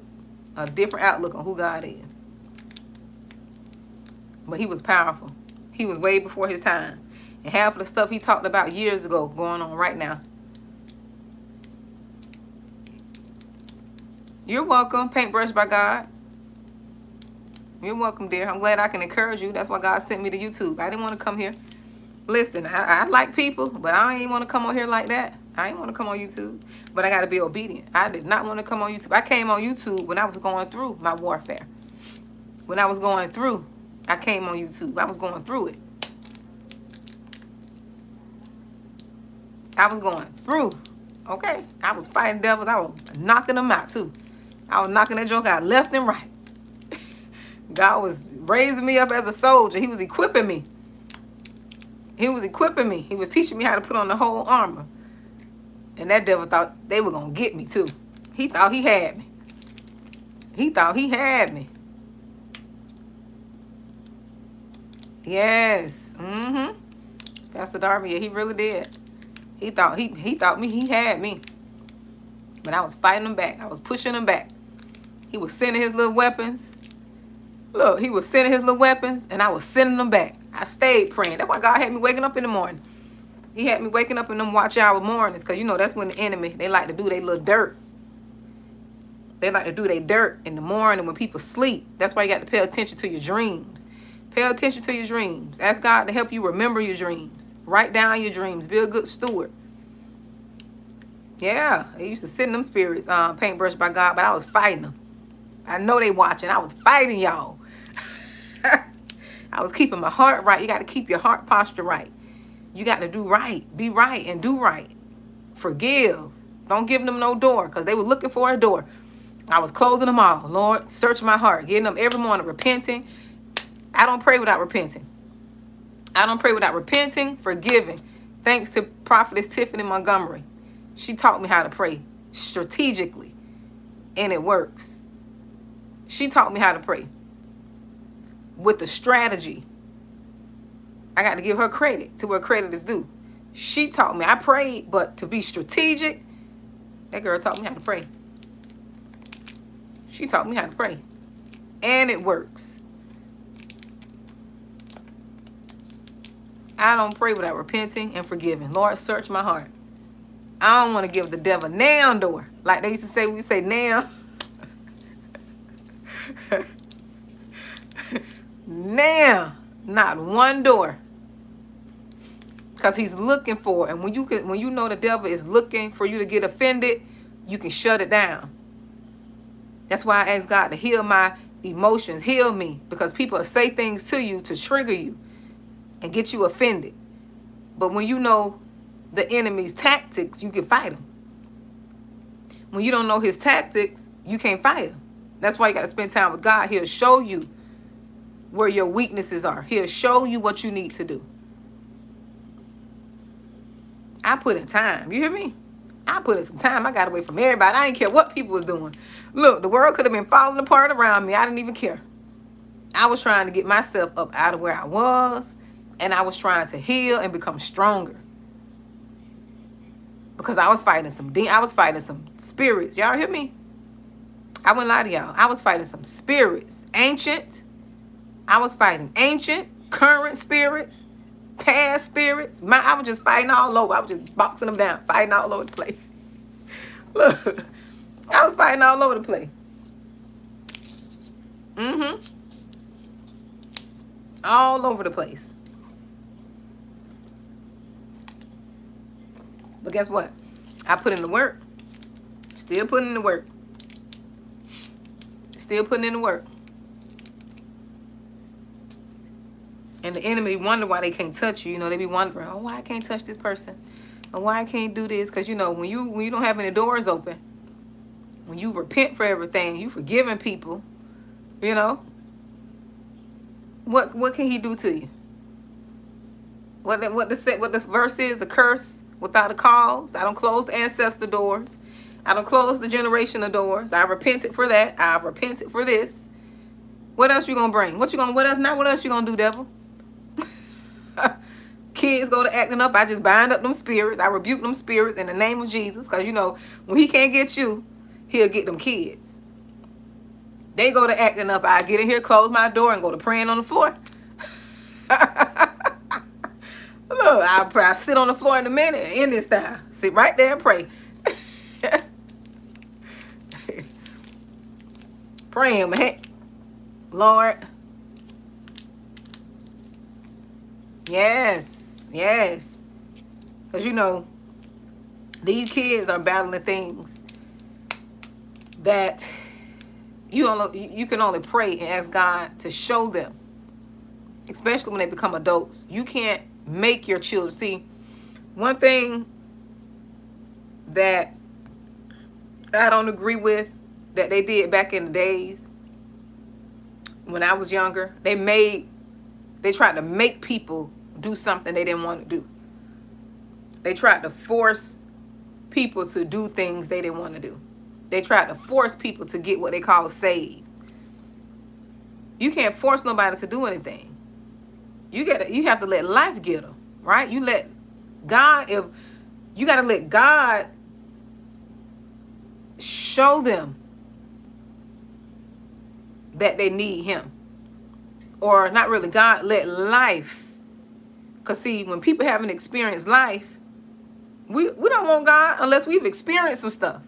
a different outlook on who God is. But he was powerful. He was way before his time. And half of the stuff he talked about years ago going on right now. You're welcome, Paintbrush by God. You're welcome, dear. I'm glad I can encourage you. That's why God sent me to YouTube. I didn't want to come here. Listen, I like people, but I ain't want to come on here like that. I ain't want to come on YouTube, but I got to be obedient. I did not want to come on YouTube. I came on YouTube when I was going through my warfare. When I was going through, I came on YouTube. I was going through it. I was going through. Okay? I was fighting devils. I was knocking them out, too. I was knocking that joke out left and right. God was raising me up as a soldier. He was equipping me. He was equipping me. He was teaching me how to put on the whole armor. And that devil thought they were going to get me too. He thought he had me. He thought he had me. Yes. Pastor Darby, yeah, he really did. He thought he had me. But I was fighting him back. I was pushing him back. He was sending his little weapons. Look, he was sending his little weapons, and I was sending them back. I stayed praying. That's why God had me waking up in the morning. He had me waking up in them watch hour mornings, because, you know, that's when the enemy, they like to do their little dirt. They like to do their dirt in the morning when people sleep. That's why you got to pay attention to your dreams. Pay attention to your dreams. Ask God to help you remember your dreams. Write down your dreams. Be a good steward. Yeah, I used to sit in them spirits, paintbrush by God, but I was fighting them. I know they watching. I was fighting y'all. I was keeping my heart right. You got to keep your heart posture right. You got to do right. Be right and do right. Forgive. Don't give them no door, because they were looking for a door. I was closing them all. Lord, search my heart. Getting them every morning, repenting. I don't pray without repenting. I don't pray without repenting, forgiving. Thanks to Prophetess Tiffany Montgomery. She taught me how to pray strategically, and it works. She taught me how to pray with the strategy. I got to give her credit to where credit is due. She taught me. I prayed, but to be strategic, that girl taught me how to pray. She taught me how to pray, and it works. I don't pray without repenting and forgiving. Lord, search my heart. I don't want to give the devil now door. Like they used to say, we say now. Now, not one door. Because he's looking for, and when you know the devil is looking for you to get offended, you can shut it down. That's why I ask God to heal my emotions, heal me, because people say things to you to trigger you and get you offended. But when you know the enemy's tactics, you can fight him. When you don't know his tactics, you can't fight him. That's why you got to spend time with God. He'll show you where your weaknesses are. He'll show you what you need to do. I put in time. You hear me? I put in some time. I got away from everybody. I didn't care what people was doing. Look, the world could have been falling apart around me. I didn't even care. I was trying to get myself up out of where I was, and I was trying to heal and become stronger. Because I was fighting some spirits. Y'all hear me? I wouldn't lie to y'all. I was fighting some spirits. Ancient. I was fighting ancient, current spirits, past spirits. I was just fighting all over. I was just boxing them down, fighting all over the place. Look, I was fighting all over the place. All over the place. But guess what? I put in the work. Still putting in the work. Still putting in the work. And the enemy wonder why they can't touch you. You know, they be wondering, oh, why I can't touch this person? Or why I can't do this? Because, you know, when you don't have any doors open, when you repent for everything, you forgiving people, you know, what can he do to you? What the verse is, a curse without a cause. I don't close the ancestor doors. I don't close the generational doors. I repented for that. I've repented for this. What else you gonna bring? What else you gonna do, devil? Kids go to acting up. I just bind up them spirits. I rebuke them spirits in the name of Jesus. Because, you know, when he can't get you, he'll get them kids. They go to acting up. I get in here, close my door, and go to praying on the floor. Look, I sit on the floor in a minute and end this time. Sit right there and pray. Praying, man. Lord, Yes. Yes. Because, these kids are battling things that you can only pray and ask God to show them, especially when they become adults. You can't make your children. See, one thing that I don't agree with that they did back in the days when I was younger, they tried to make people do something they didn't want to do. They tried to force people to do things they didn't want to do. They tried to force people to get what they call saved. You can't force nobody to do anything. You have to let life get them, right? You got to let God show them that they need him. Or not really, God let life. Because see, when people haven't experienced life, we don't want God unless we've experienced some stuff.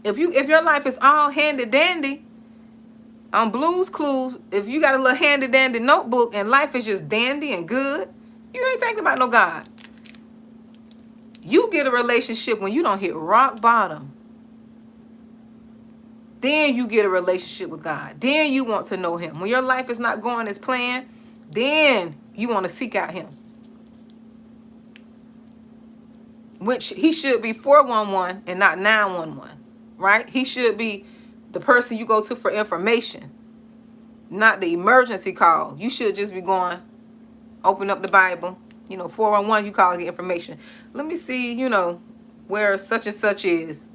If your life is all handy dandy, on Blue's Clues, if you got a little handy dandy notebook and life is just dandy and good, you ain't thinking about no God. You get a relationship when you don't hit rock bottom. Then you get a relationship with God. Then you want to know him. When your life is not going as planned, then you want to seek out him. Which he should be 411 and not 911, right? He should be the person you go to for information, not the emergency call. You should just be going, open up the Bible. 411, you call and get information. Let me see, where such and such is.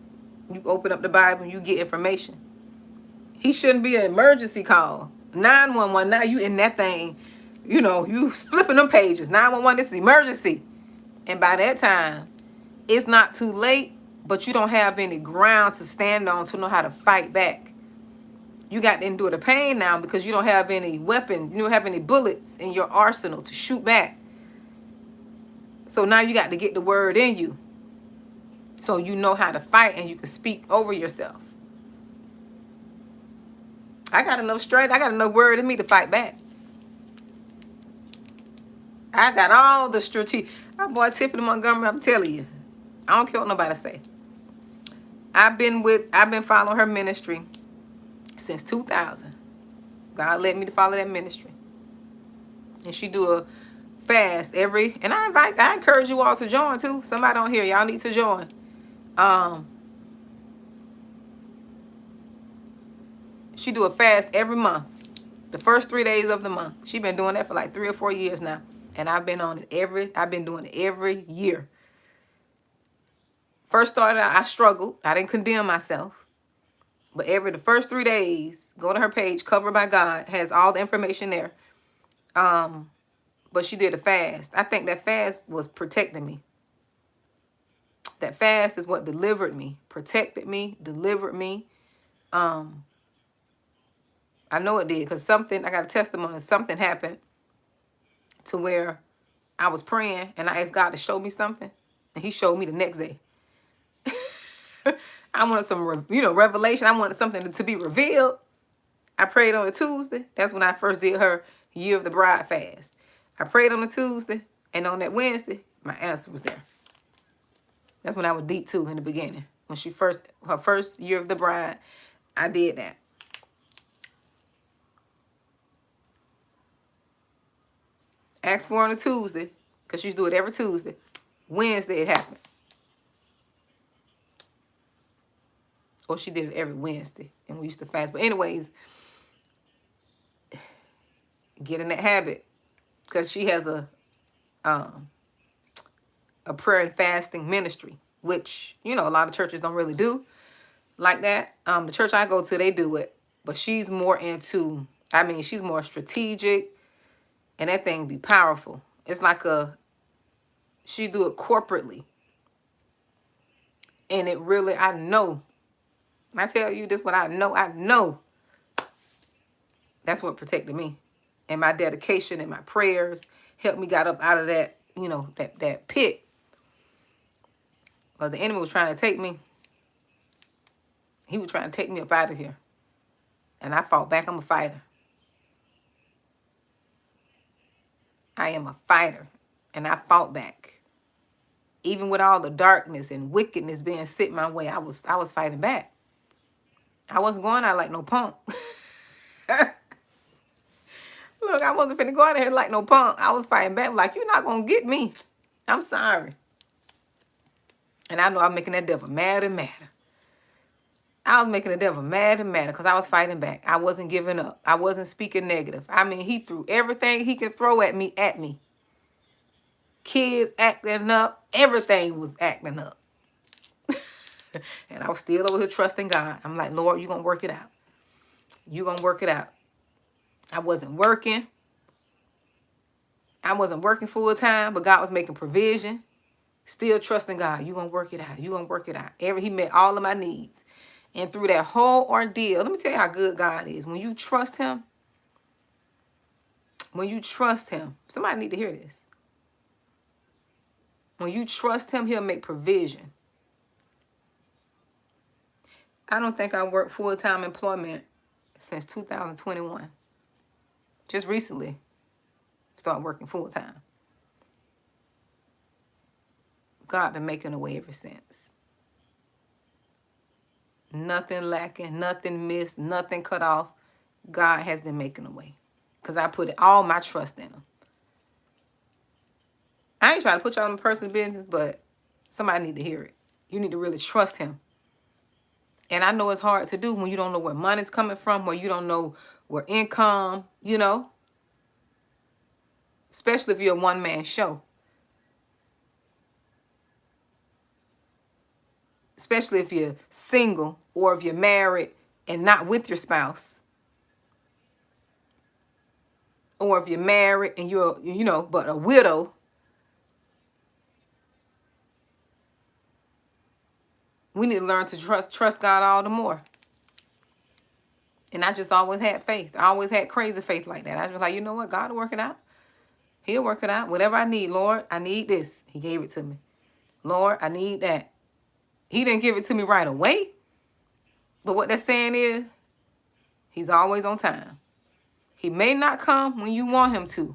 You open up the Bible and you get information. He shouldn't be an emergency call. 911, now you in that thing, you flipping them pages. 911, this is emergency. And by that time, it's not too late, but you don't have any ground to stand on to know how to fight back. You got to endure the pain now because you don't have any weapon. You don't have any bullets in your arsenal to shoot back. So now you got to get the word in you. So you know how to fight and you can speak over yourself. I got enough word in me to fight back. I got all the strategy. Boy, Tiffany Montgomery, I'm telling you. I don't care what nobody say. I've been following her ministry since 2000. God led me to follow that ministry. And she do a fast and I encourage you all to join too. Somebody on here, y'all need to join. She do a fast every month. The first 3 days of the month. She's been doing that for like 3 or 4 years now. And I've been doing it every year. First started out, I struggled. I didn't condemn myself. But the first 3 days, go to her page, Covered by God, has all the information there. But she did a fast. I think that fast was protecting me. That fast is what delivered me, protected me, delivered me. I know it did because I got a testimony. Something happened to where I was praying and I asked God to show me something. And he showed me the next day. I wanted some, revelation. I wanted something to be revealed. I prayed on a Tuesday. That's when I first did her Year of the Bride fast. I prayed on a Tuesday, and on that Wednesday, my answer was there. That's when I was deep too in the beginning. When her first Year of the Bride, I did that. Asked for on a Tuesday, because she used to do it every Tuesday. Wednesday it happened. Or she did it every Wednesday, and we used to fast. But anyways, get in that habit, because she has a prayer and fasting ministry, which, a lot of churches don't really do like that. The church I go to, they do it, but she's more she's more strategic, and that thing be powerful. It's like she do it corporately. And it really, I know, I tell you this, what I know. That's what protected me. And my dedication and my prayers helped me get up out of that, that pit. Because the enemy was trying to take me. He was trying to take me up out of here. And I fought back. I'm a fighter. I am a fighter. And I fought back. Even with all the darkness and wickedness being sent my way, I was fighting back. I wasn't going out like no punk. Look, I wasn't finna go out of here like no punk. I was fighting back like, you're not gonna get me. I'm sorry. And I know I'm making that devil mad and madder. I was making the devil mad and madder because I was fighting back. I wasn't giving up. I wasn't speaking negative. I mean, he threw everything he could throw at me. Kids acting up. Everything was acting up. And I was still over here trusting God. I'm like, Lord, you're going to work it out. You're going to work it out. I wasn't working. I wasn't working full time, but God was making provision. Still trusting God. You're going to work it out. You're going to work it out. He met all of my needs. And through that whole ordeal, let me tell you how good God is. When you trust him, somebody need to hear this. When you trust him, he'll make provision. I don't think I worked full-time employment since 2021. Just recently, started working full-time. God been making a way ever since. Nothing lacking, nothing missed, nothing cut off. God has been making a way. Because I put all my trust in him. I ain't trying to put y'all in personal business, but somebody need to hear it. You need to really trust him. And I know it's hard to do when you don't know where money's coming from, where you don't know where income, especially if you're a one-man show. Especially if you're single or if you're married and not with your spouse. Or if you're married and you're, but a widow. We need to learn to trust God all the more. And I just always had faith. I always had crazy faith like that. I was like, you know what? God will work it out. He'll work it out. Whatever I need, Lord, I need this. He gave it to me. Lord, I need that. He didn't give it to me right away. But what that's saying is, he's always on time. He may not come when you want him to.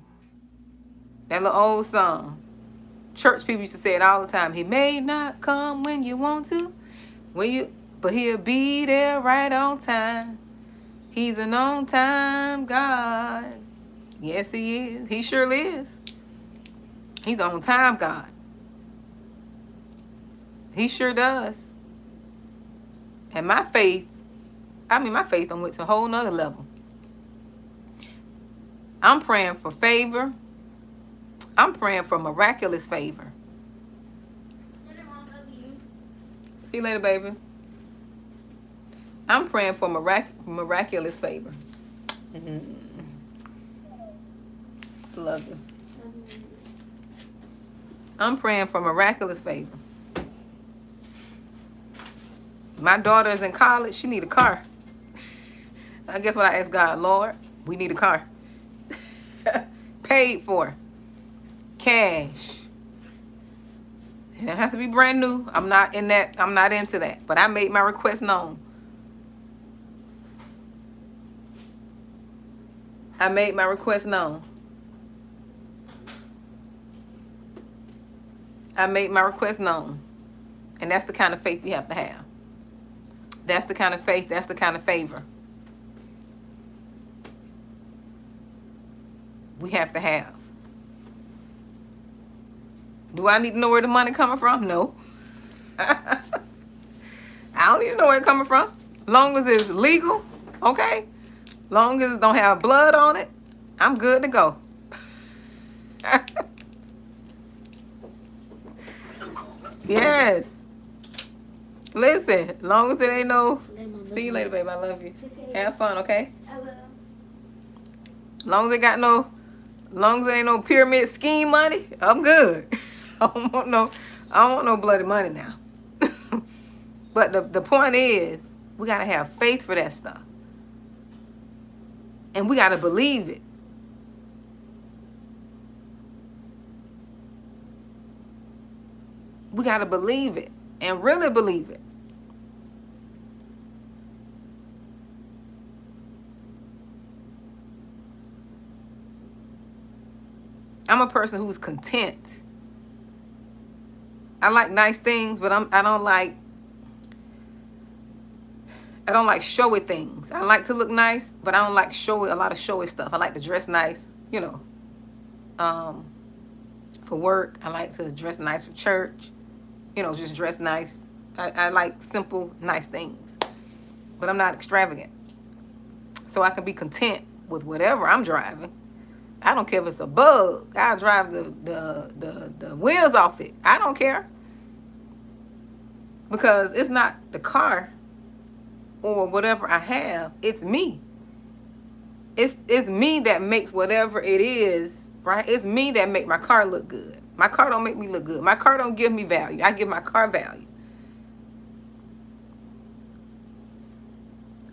That little old song. Church people used to say it all the time. He may not come when you want to. But he'll be there right on time. He's an on-time God. Yes, he is. He surely is. He's on-time God. He sure does. And my faith done went to a whole nother level. I'm praying for favor. I'm praying for miraculous favor. See you later, baby. I'm praying for miraculous favor. Love you. I'm praying for miraculous favor. My daughter is in college. She need a car. I guess what I asked God, Lord, we need a car. Paid for. Cash. It don't have to be brand new. I'm not into that. But I made my request known. I made my request known. And that's the kind of faith you have to have. That's the kind of faith. That's the kind of favor we have to have. Do I need to know where the money coming from? No. I don't need to know where it's coming from. Long as it's legal, okay? Long as it don't have blood on it, I'm good to go. Yes. Listen, long as it ain't no... See you later, babe. I love you. Have fun, okay? I will. Long as it ain't no pyramid scheme money, I'm good. I don't want no bloody money now. But the point is, we got to have faith for that stuff. And we got to believe it. We got to believe it and really believe it. I'm a person who's content. I like nice things, but I don't like showy things. I like to look nice, but I don't like a lot of showy stuff. I like to dress nice, for work. I like to dress nice for church, just dress nice. I like simple, nice things, but I'm not extravagant. So I can be content with whatever I'm driving. I don't care if it's a bug. I'll drive the wheels off it. I don't care. Because it's not the car or whatever I have. It's me. It's me that makes whatever it is, right? It's me that make my car look good. My car don't make me look good. My car don't give me value. I give my car value.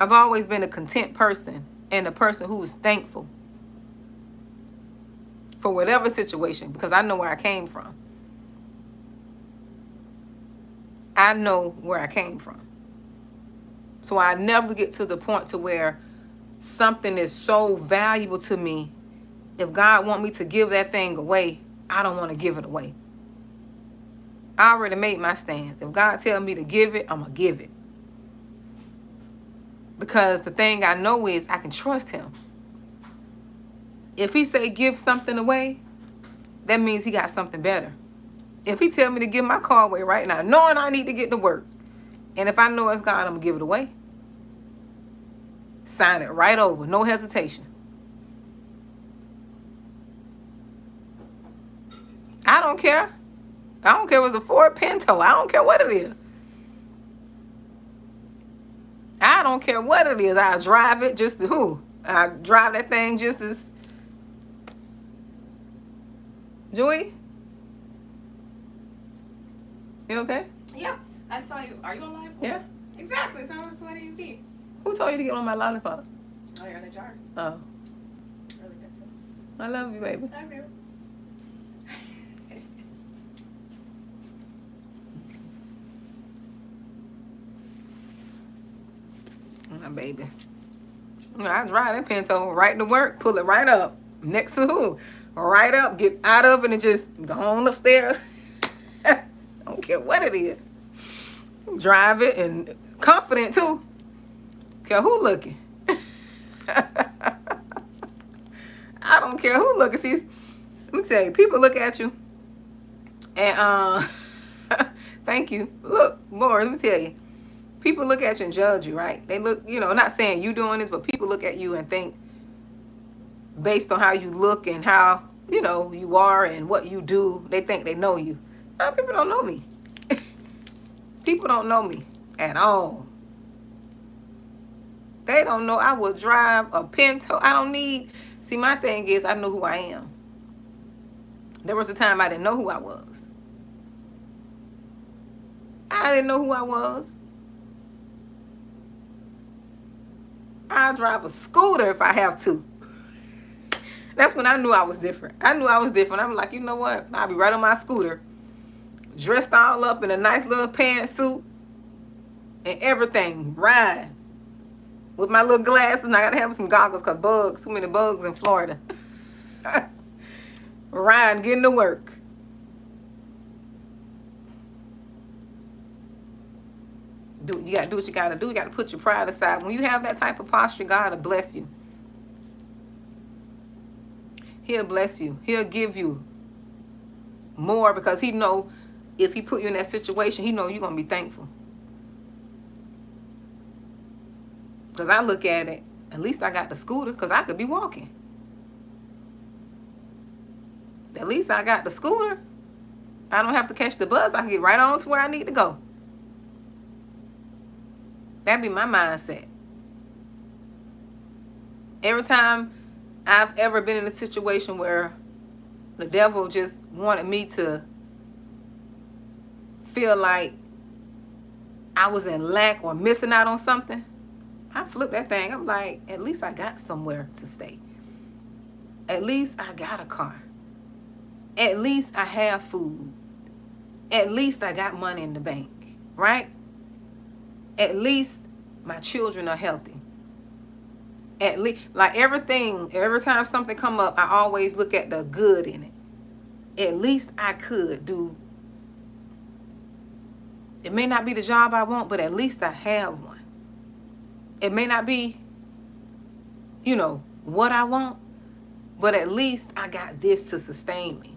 I've always been a content person and a person who is thankful for whatever situation because I know where I came from. I know where I came from. So I never get to the point to where something is so valuable to me. If God want me to give that thing away, I don't want to give it away. I already made my stand. If God tell me to give it, I'm going to give it. Because the thing I know is I can trust him. If he say give something away, that means he got something better. If he tell me to give my car away right now, knowing I need to get to work, and if I know it's God, I'm going to give it away. Sign it right over. No hesitation. I don't care. I don't care if it's a Ford Pinto. I don't care what it is. I don't care what it is. I drive it just to who? I drive that thing just as... Joey? You okay? Yeah. I saw you. Are you on live? Yeah. Exactly. So I was letting you be. Who told you to get on my lollipop? Oh, you're in the jar. Oh. Really good too. I love you, baby. I do. My baby. I drive that Pinto right to work, pull it right up. Next to who? Right up, get out of it and just go on upstairs. I don't care what it is. Drive it and confident too. Care who looking. I don't care who looking. See, let me tell you, people look at you and thank you. Look, more, let me tell you. People look at you and judge you, right? They look, not saying you doing this, but people look at you and think based on how you look and how, you are and what you do, they think they know you. No, people don't know me. People don't know me at all. They don't know I will drive a Pinto. I don't need... See, my thing is I know who I am. There was a time I didn't know who I was. I didn't know who I was. I'll drive a scooter if I have to. That's when I knew I was different. I'm like, you know what? I'll be right on my scooter, dressed all up in a nice little pantsuit and everything, ride with my little glasses. And I gotta have some goggles because too many bugs in Florida. Ride, getting to work. You got to do what you got to do. You got to put your pride aside. When you have that type of posture, God will bless you. He'll bless you. He'll give you more because he know if he put you in that situation, he know you're going to be thankful. Because I look at it, at least I got the scooter because I could be walking. At least I got the scooter. I don't have to catch the bus. I can get right on to where I need to go. That'd be my mindset. Every time I've ever been in a situation where the devil just wanted me to feel like I was in lack or missing out on something, I flip that thing. I'm like, at least I got somewhere to stay. At least I got a car. At least I have food. At least I got money in the bank, right? At least my children are healthy. At least, like everything, every time something come up, I always look at the good in it. at least I could do. It may not be the job I want, but at least I have one. It may not be, what I want, but at least I got this to sustain me.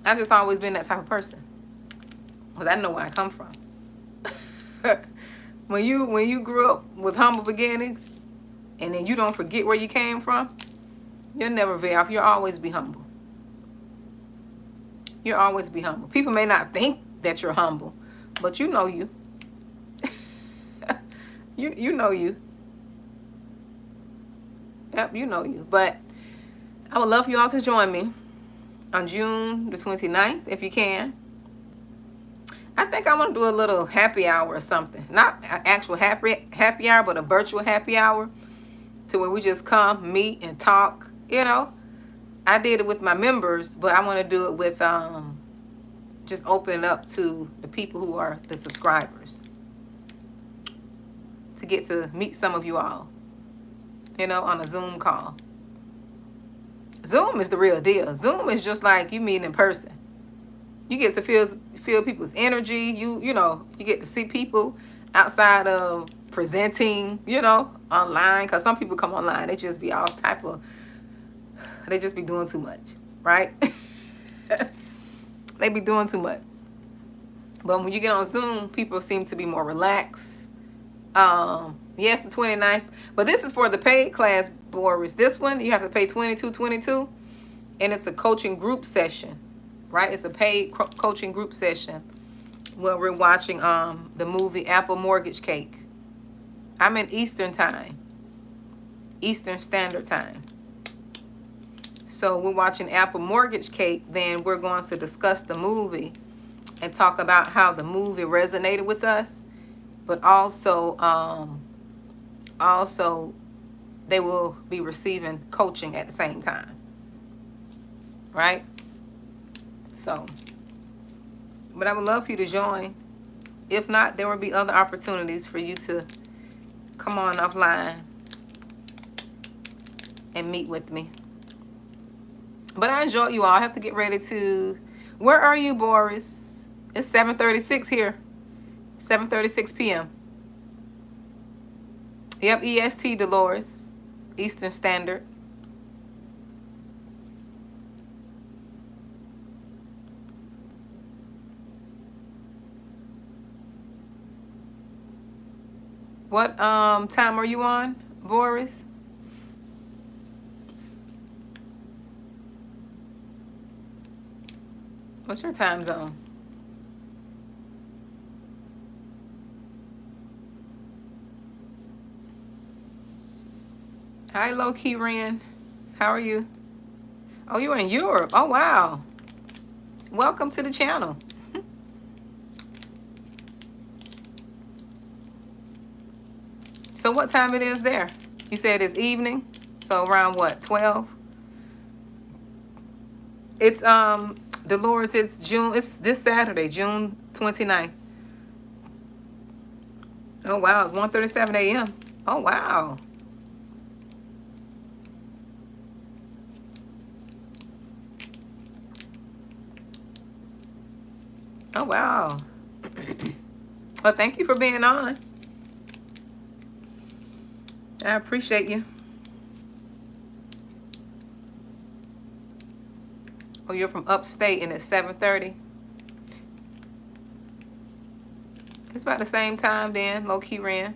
I've just always been that type of person, because I know where I come from. When you grew up with humble beginnings, and then you don't forget where you came from, you'll never veer off. You'll always be humble. You'll always be humble. People may not think that you're humble, but you know you. you know you. Yep, you know you. But I would love for you all to join me on June the 29th, if you can. I think I want to do a little happy hour or something. Not an actual happy hour, but a virtual happy hour, to where we just come, meet, and talk. I did it with my members, but I want to do it with just open it up to the people who are the subscribers, to get to meet some of you all, on a Zoom call. Zoom is the real deal. Zoom is just like you meet in person. You get to feel people's energy. You get to see people outside of presenting, online. Because some people come online, they just be all type of, they just be doing too much, right? They be doing too much. But when you get on Zoom, people seem to be more relaxed. Yes, the 29th. But this is for the paid class, Boris. This one, you have to pay $22.22. And it's a coaching group session, right? It's a paid coaching group session where we're watching the movie Apple Mortgage Cake. I'm in Eastern time. Eastern Standard Time. So we're watching Apple Mortgage Cake. Then we're going to discuss the movie and talk about how the movie resonated with us. But also they will be receiving coaching at the same time. Right? So, but I would love for you to join. If not, there will be other opportunities for you to come on offline and meet with me. But I enjoy you all. I have to get ready to... Where are you, Boris? It's 7:36 here. 7:36 p.m. Yep, EST, Dolores. Eastern Standard. What time are you on, Boris? What's your time zone? Hi, low-key Ren. How are you? Oh, you're in Europe. Oh, wow. Welcome to the channel. So what time it is there? You said it's evening? So around what, 12? It's, Dolores, it's this Saturday, June 29th. Oh, wow. It's 1:37 a.m. Oh, wow. Oh, wow. Well, thank you for being on. I appreciate you. Oh, you're from upstate and it's 7:30. It's about the same time then, low-key Ren.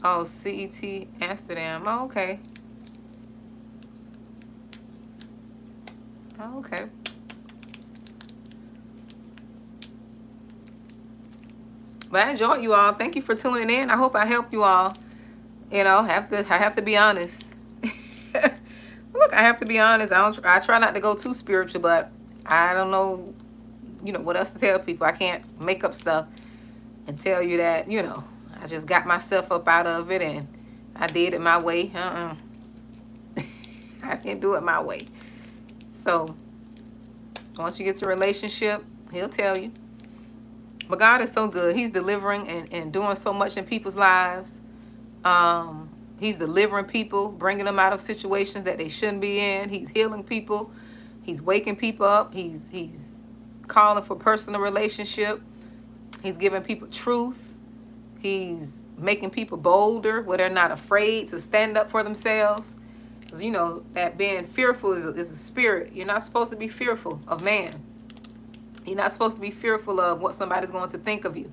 Oh, CET Amsterdam. Oh, okay. Oh, okay. But I enjoyed you all. Thank you for tuning in. I hope I helped you all. I have to be honest. Look, I have to be honest. I try not to go too spiritual, but I don't know, what else to tell people. I can't make up stuff and tell you that, I just got myself up out of it and I did it my way. I didn't do it my way. So once you get to a relationship, he'll tell you. But God is so good. He's delivering and doing so much in people's lives. He's delivering people, bringing them out of situations that they shouldn't be in. He's healing people. He's waking people up. He's calling for personal relationship. He's giving people truth. He's making people bolder where they're not afraid to stand up for themselves. Because you know that being fearful is a spirit. You're not supposed to be fearful of man. You're not supposed to be fearful of what somebody's going to think of you.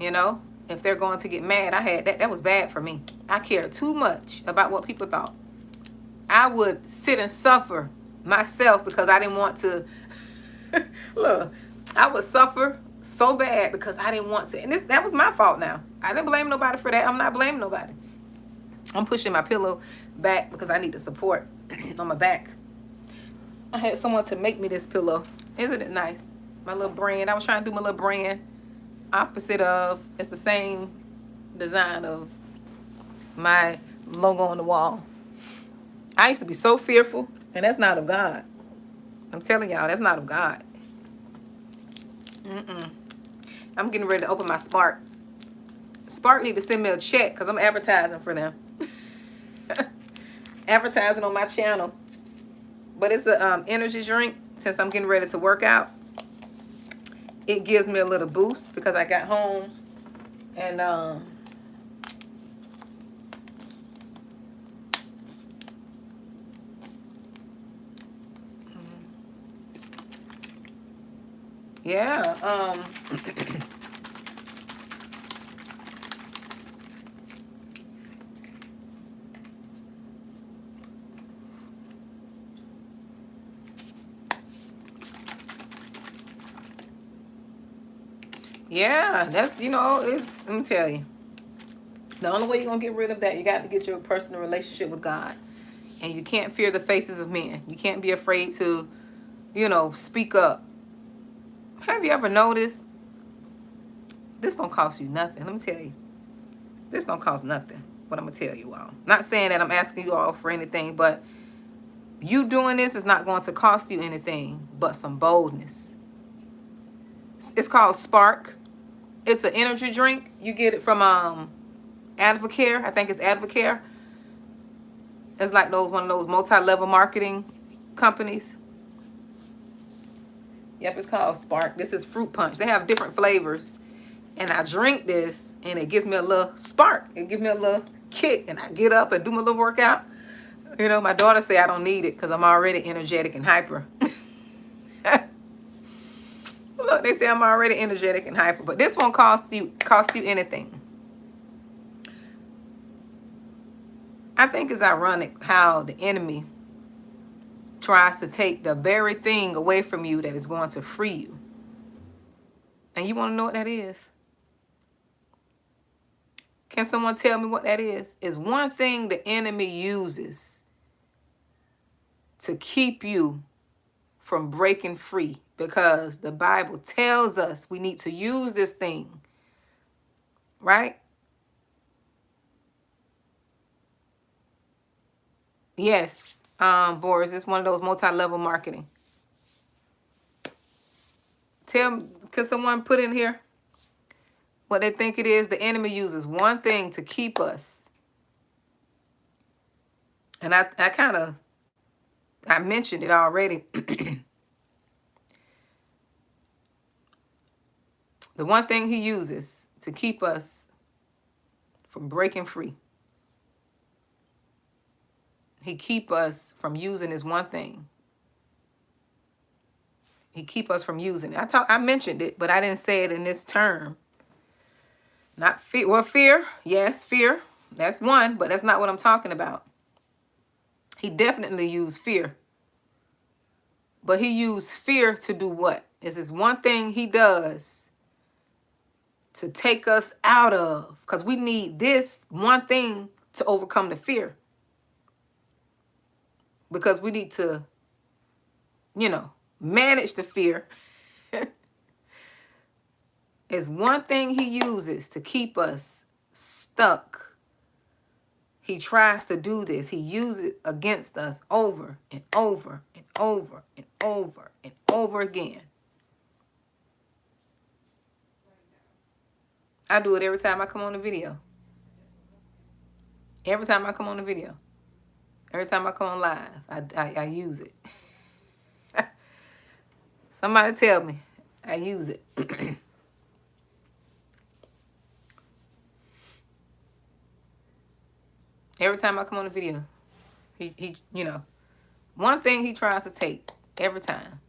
You know, if they're going to get mad. I had that. That was bad for me. I cared too much about what people thought. I would sit and suffer myself because I didn't want to. Look, I would suffer so bad because I didn't want to. And that was my fault now. I didn't blame nobody for that. I'm not blaming nobody. I'm pushing my pillow back because I need the support on my back. I had someone to make me this pillow. Isn't it nice? My little brand. I was trying to do my little brand. Opposite of, it's the same design of my logo on the wall. I used to be so fearful, and that's not of God. I'm telling y'all, that's not of God. I'm getting ready to open my Spark. Spark need to send me a check because I'm advertising for them. Advertising on my channel. But it's a energy drink. Since I'm getting ready to work out, it gives me a little boost because I got home and yeah, yeah, that's, you know, it's, let me tell you, the only way you're gonna get rid of that, you got to get your personal relationship with God. And you can't fear the faces of men. You can't be afraid to, you know, speak up. Have you ever noticed? This don't cost you nothing. Let me tell you. This don't cost nothing. But I'm going to tell you all. Not saying that I'm asking you all for anything, but you doing this is not going to cost you anything but some boldness. It's called Spark. It's an energy drink. You get it from Advocare. I think it's Advocare. It's like one of those multi-level marketing companies. Yep, it's called Spark. This is fruit punch. They have different flavors. And I drink this, and it gives me a little spark. It gives me a little kick, and I get up and do my little workout. You know, my daughter say I don't need it because I'm already energetic and hyper. Look, they say I'm already energetic and hyper. But this won't cost you anything. I think it's ironic how the enemy tries to take the very thing away from you that is going to free you. And you want to know what that is? Can someone tell me what that is? It's one thing the enemy uses to keep you from breaking free, because the Bible tells us we need to use this thing, right? Yes, Boris, it's one of those multi-level marketing. Could someone put in here what they think it is? The enemy uses one thing to keep us. And I mentioned it already. The one thing he uses to keep us from breaking free. He keep us from using this one thing. He keep us from using it. I mentioned it, but I didn't say it in this term. Not fear. Well, fear. Yes, fear. That's one, but that's not what I'm talking about. He definitely used fear. But he used fear to do what? Is this one thing he does to take us out of? Because we need this one thing to overcome the fear. Because we need to, you know, manage the fear. Is one thing he uses to keep us stuck. He tries to do this. He uses it against us over and over and over and over and over again. I do it every time I come on the video. Every time I come on the video, every time I come on live, I use it. Somebody tell me, I use it. Every time I come on the video, he one thing he tries to take every time.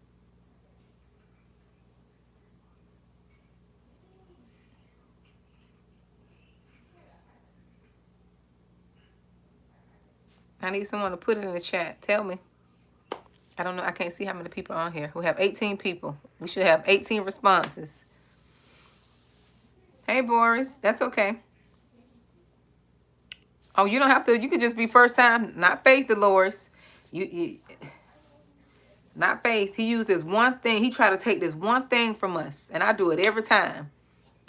I need someone to put it in the chat. Tell me. I don't know. I can't see how many people are on here. We have 18 people. We should have 18 responses. Hey, Boris. That's okay. Oh, you don't have to. You could just be first time. Not Faith, Dolores. Not Faith. He used this one thing. He tried to take this one thing from us. And I do it every time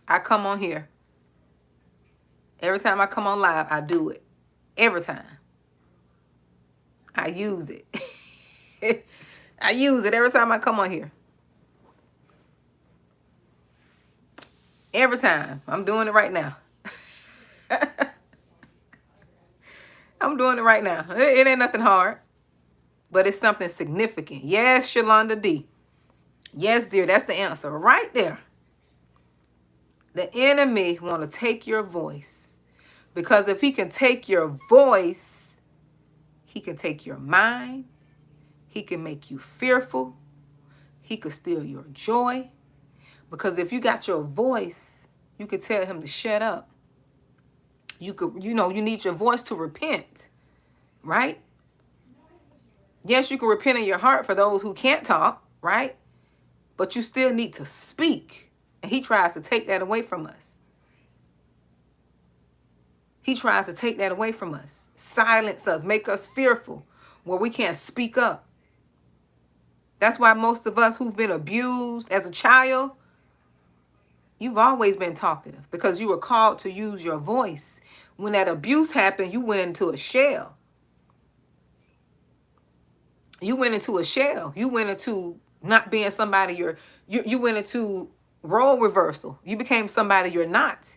I come on here. Every time I come on live, I do it. Every time. I use it. I use it every time I come on here. Every time. I'm doing it right now. I'm doing it right now. It ain't nothing hard. But it's something significant. Yes, Shalonda D. Yes, dear. That's the answer right there. The enemy want to take your voice. Because if he can take your voice, he can take your mind. He can make you fearful. He could steal your joy. Because if you got your voice, you could tell him to shut up. You need your voice to repent, right? Yes, you can repent in your heart for those who can't talk, right? But you still need to speak. And he tries to take that away from us. He tries to take that away from us. Silence us, make us fearful where we can't speak up. That's why most of us who've been abused as a child, you've always been talkative because you were called to use your voice. When that abuse happened, you went into a shell. You went into a shell. You went into not being somebody you went into role reversal. You became somebody you're not.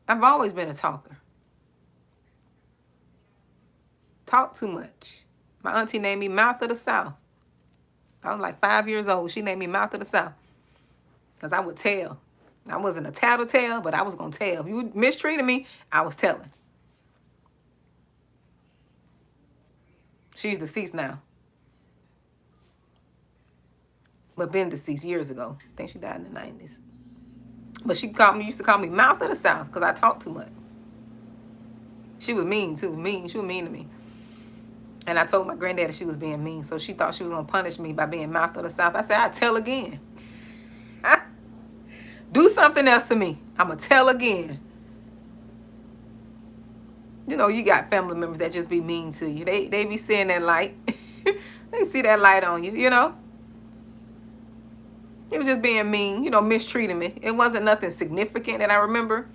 I've always been a talker. Talk too much. My auntie named me Mouth of the South. I was like 5 years old. She named me Mouth of the South. Because I would tell. I wasn't a tattletale, but I was going to tell. If you mistreated me, I was telling. She's deceased now. But been deceased years ago. I think she died in the 90s. But she used to call me Mouth of the South because I talked too much. She was mean too. She was mean to me. And I told my granddaddy she was being mean. So she thought she was going to punish me by being Mouth of the South. I said, I'll tell again. Do something else to me. I'm going to tell again. You know, you got family members that just be mean to you. They be seeing that light. They see that light on you, you know. He was just being mean, mistreating me. It wasn't nothing significant that I remember.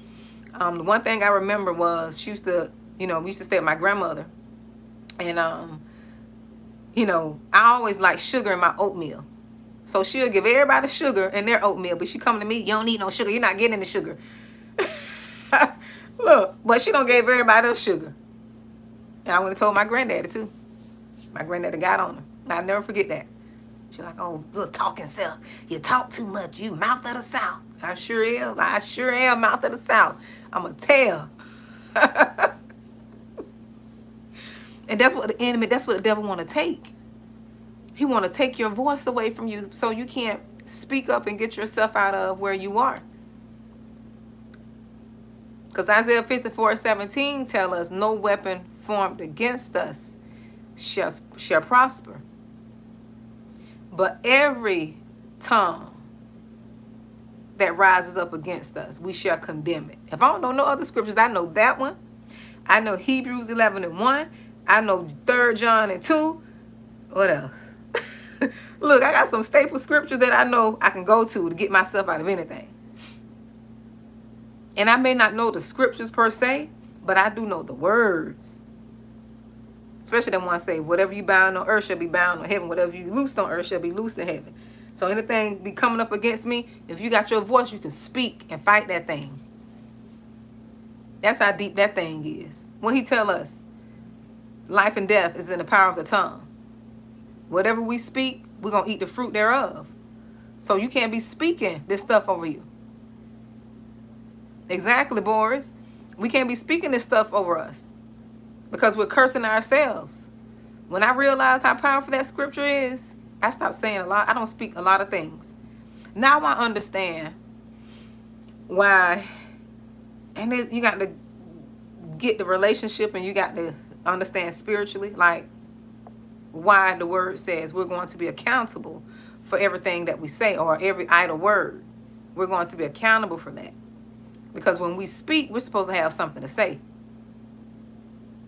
The one thing I remember was she used to, we used to stay with my grandmother. And, I always liked sugar in my oatmeal. So she'll give everybody sugar in their oatmeal. But she come to me, you don't need no sugar. You're not getting the sugar. Look, but she don't give everybody else sugar. And I went and told my granddaddy, too. My granddaddy got on her. I'll never forget that. She's like, oh, little talking self. You talk too much. You Mouth of the South. I sure am. I sure am Mouth of the South. I'm going to tell. And that's what the devil want to take. He want to take your voice away from you so you can't speak up and get yourself out of where you are. Because Isaiah 54:17 tell us no weapon formed against us shall prosper. But every tongue that rises up against us, we shall condemn it. If I don't know no other scriptures, I know that one. I know Hebrews 11:1. I know 3 John 2. What else? Look, I got some staple scriptures that I know I can go to get myself out of anything. And I may not know the scriptures per se, but I do know the words. Especially the ones say, whatever you bound on earth shall be bound on heaven. Whatever you loosed on earth shall be loosed in heaven. So anything be coming up against me, if you got your voice, you can speak and fight that thing. That's how deep that thing is. When he tell us, life and death is in the power of the tongue. Whatever we speak, we're going to eat the fruit thereof. So you can't be speaking this stuff over you. Exactly, Boris. We can't be speaking this stuff over us because we're cursing ourselves. When I realized how powerful that scripture is, I stopped saying a lot. I don't speak a lot of things. Now I understand why. And then you got to get the relationship, and you got to understand spiritually, like, why the word says we're going to be accountable for everything that we say, or every idle word. We're going to be accountable for that. Because when we speak, we're supposed to have something to say.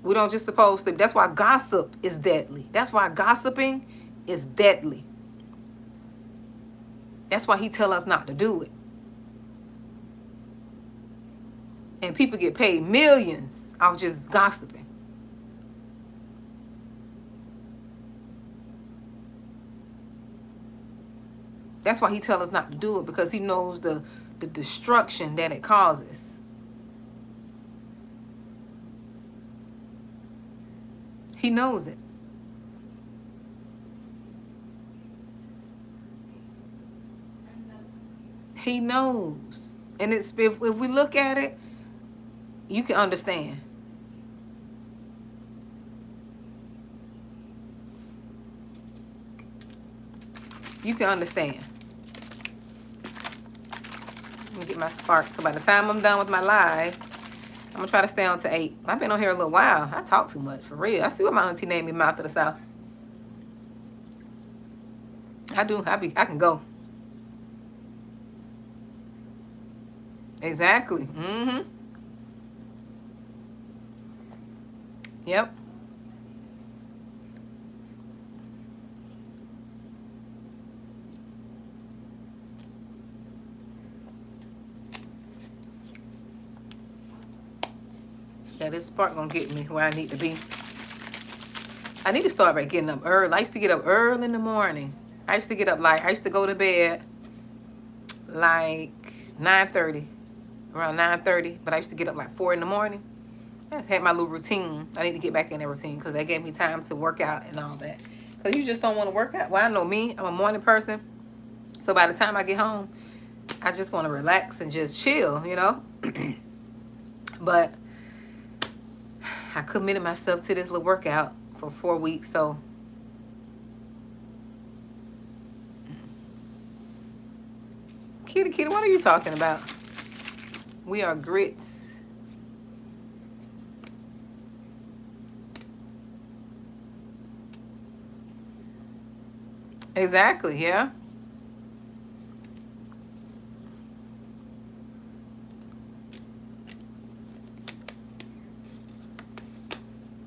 We don't just supposed to. That's why gossip is deadly. That's why gossiping is deadly. That's why he tell us not to do it. And people get paid millions off just gossiping. That's why he tell us not to do it, because he knows the destruction that it causes. He knows it. He knows. And it's if we look at it, you can understand. You can understand. Let me get my spark. So by the time I'm done with my live, I'm going to try to stay on to 8. I've been on here a little while. I talk too much, for real. I see what my auntie named me Mouth of the South. I do. I can go. Exactly. Mm-hmm. Yep. Yeah, this spark gonna get me where I need to be. I need to start by getting up early. I used to get up early in the morning. I used to get up I used to go to bed like 9:30, around 9:30. But I used to get up like 4 in the morning. I had my little routine. I need to get back in that routine because that gave me time to work out and all that. Because you just don't want to work out. Well, I know me. I'm a morning person. So by the time I get home, I just want to relax and just chill, you know. But I committed myself to this little workout for 4 weeks, so Kitty, what are you talking about? We are grits. Exactly, yeah.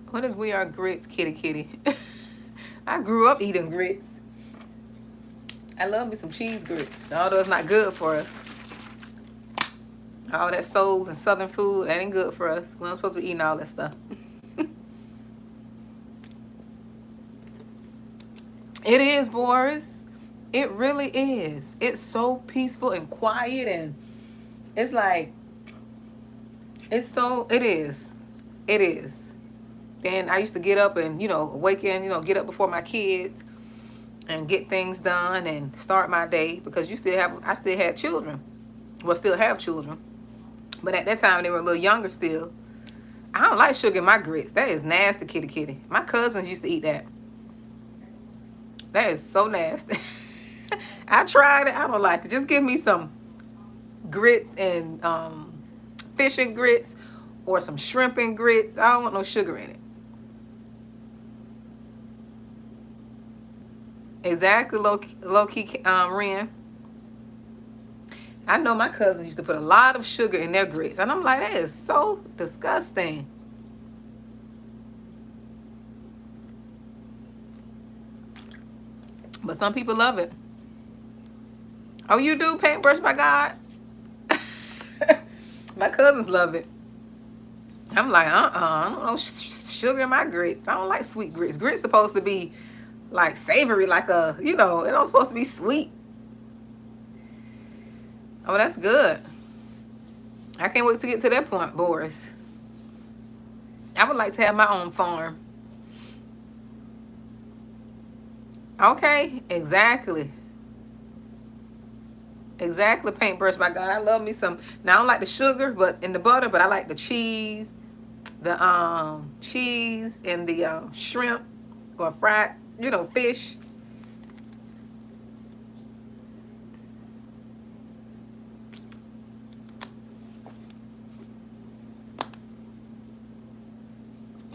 What is we are grits, kitty? I grew up eating grits. I love me some cheese grits, although it's not good for us. All that soul and southern food, that ain't good for us. We're not supposed to be eating all that stuff. It is, Boris. It really is. It's so peaceful and quiet, and it's like, it is. It is. Then I used to get up and, awaken, get up before my kids and get things done and start my day, because I still had children. Well, still have children. But at that time, they were a little younger still. I don't like sugar in my grits. That is nasty, kitty. My cousins used to eat that. That is so nasty. I tried it. I don't like it. Just give me some grits and fish and grits, or some shrimp and grits. I don't want no sugar in it. Exactly, low-key, Ren. I know my cousins used to put a lot of sugar in their grits, and I'm like, that is so disgusting. But some people love it. Oh, you do? Paintbrush by God? My cousins love it. I'm like, I don't know sugar in my grits. I don't like sweet grits. Grits supposed to be like savory, like it don't supposed to be sweet. Oh, that's good. I can't wait to get to that point, Boris. I would like to have my own farm. Okay, exactly. Exactly, paintbrush by God. I love me some. Now I don't like the sugar, but in the butter, but I like the cheese, the and the shrimp or fried, fish.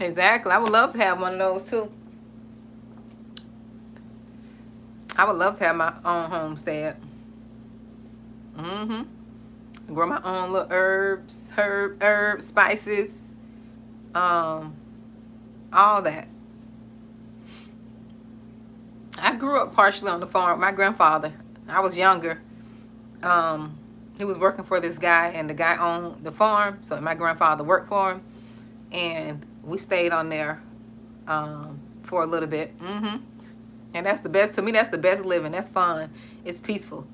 Exactly. I would love to have one of those too. I would love to have my own homestead. Mm-hmm. Grow my own little herbs, spices, um, all that. I grew up partially on the farm. My grandfather, I was younger. Um, he was working for this guy, and the guy owned the farm. So my grandfather worked for him, and we stayed on there for a little bit. And that's the best to me. That's the best living. That's fun. It's peaceful.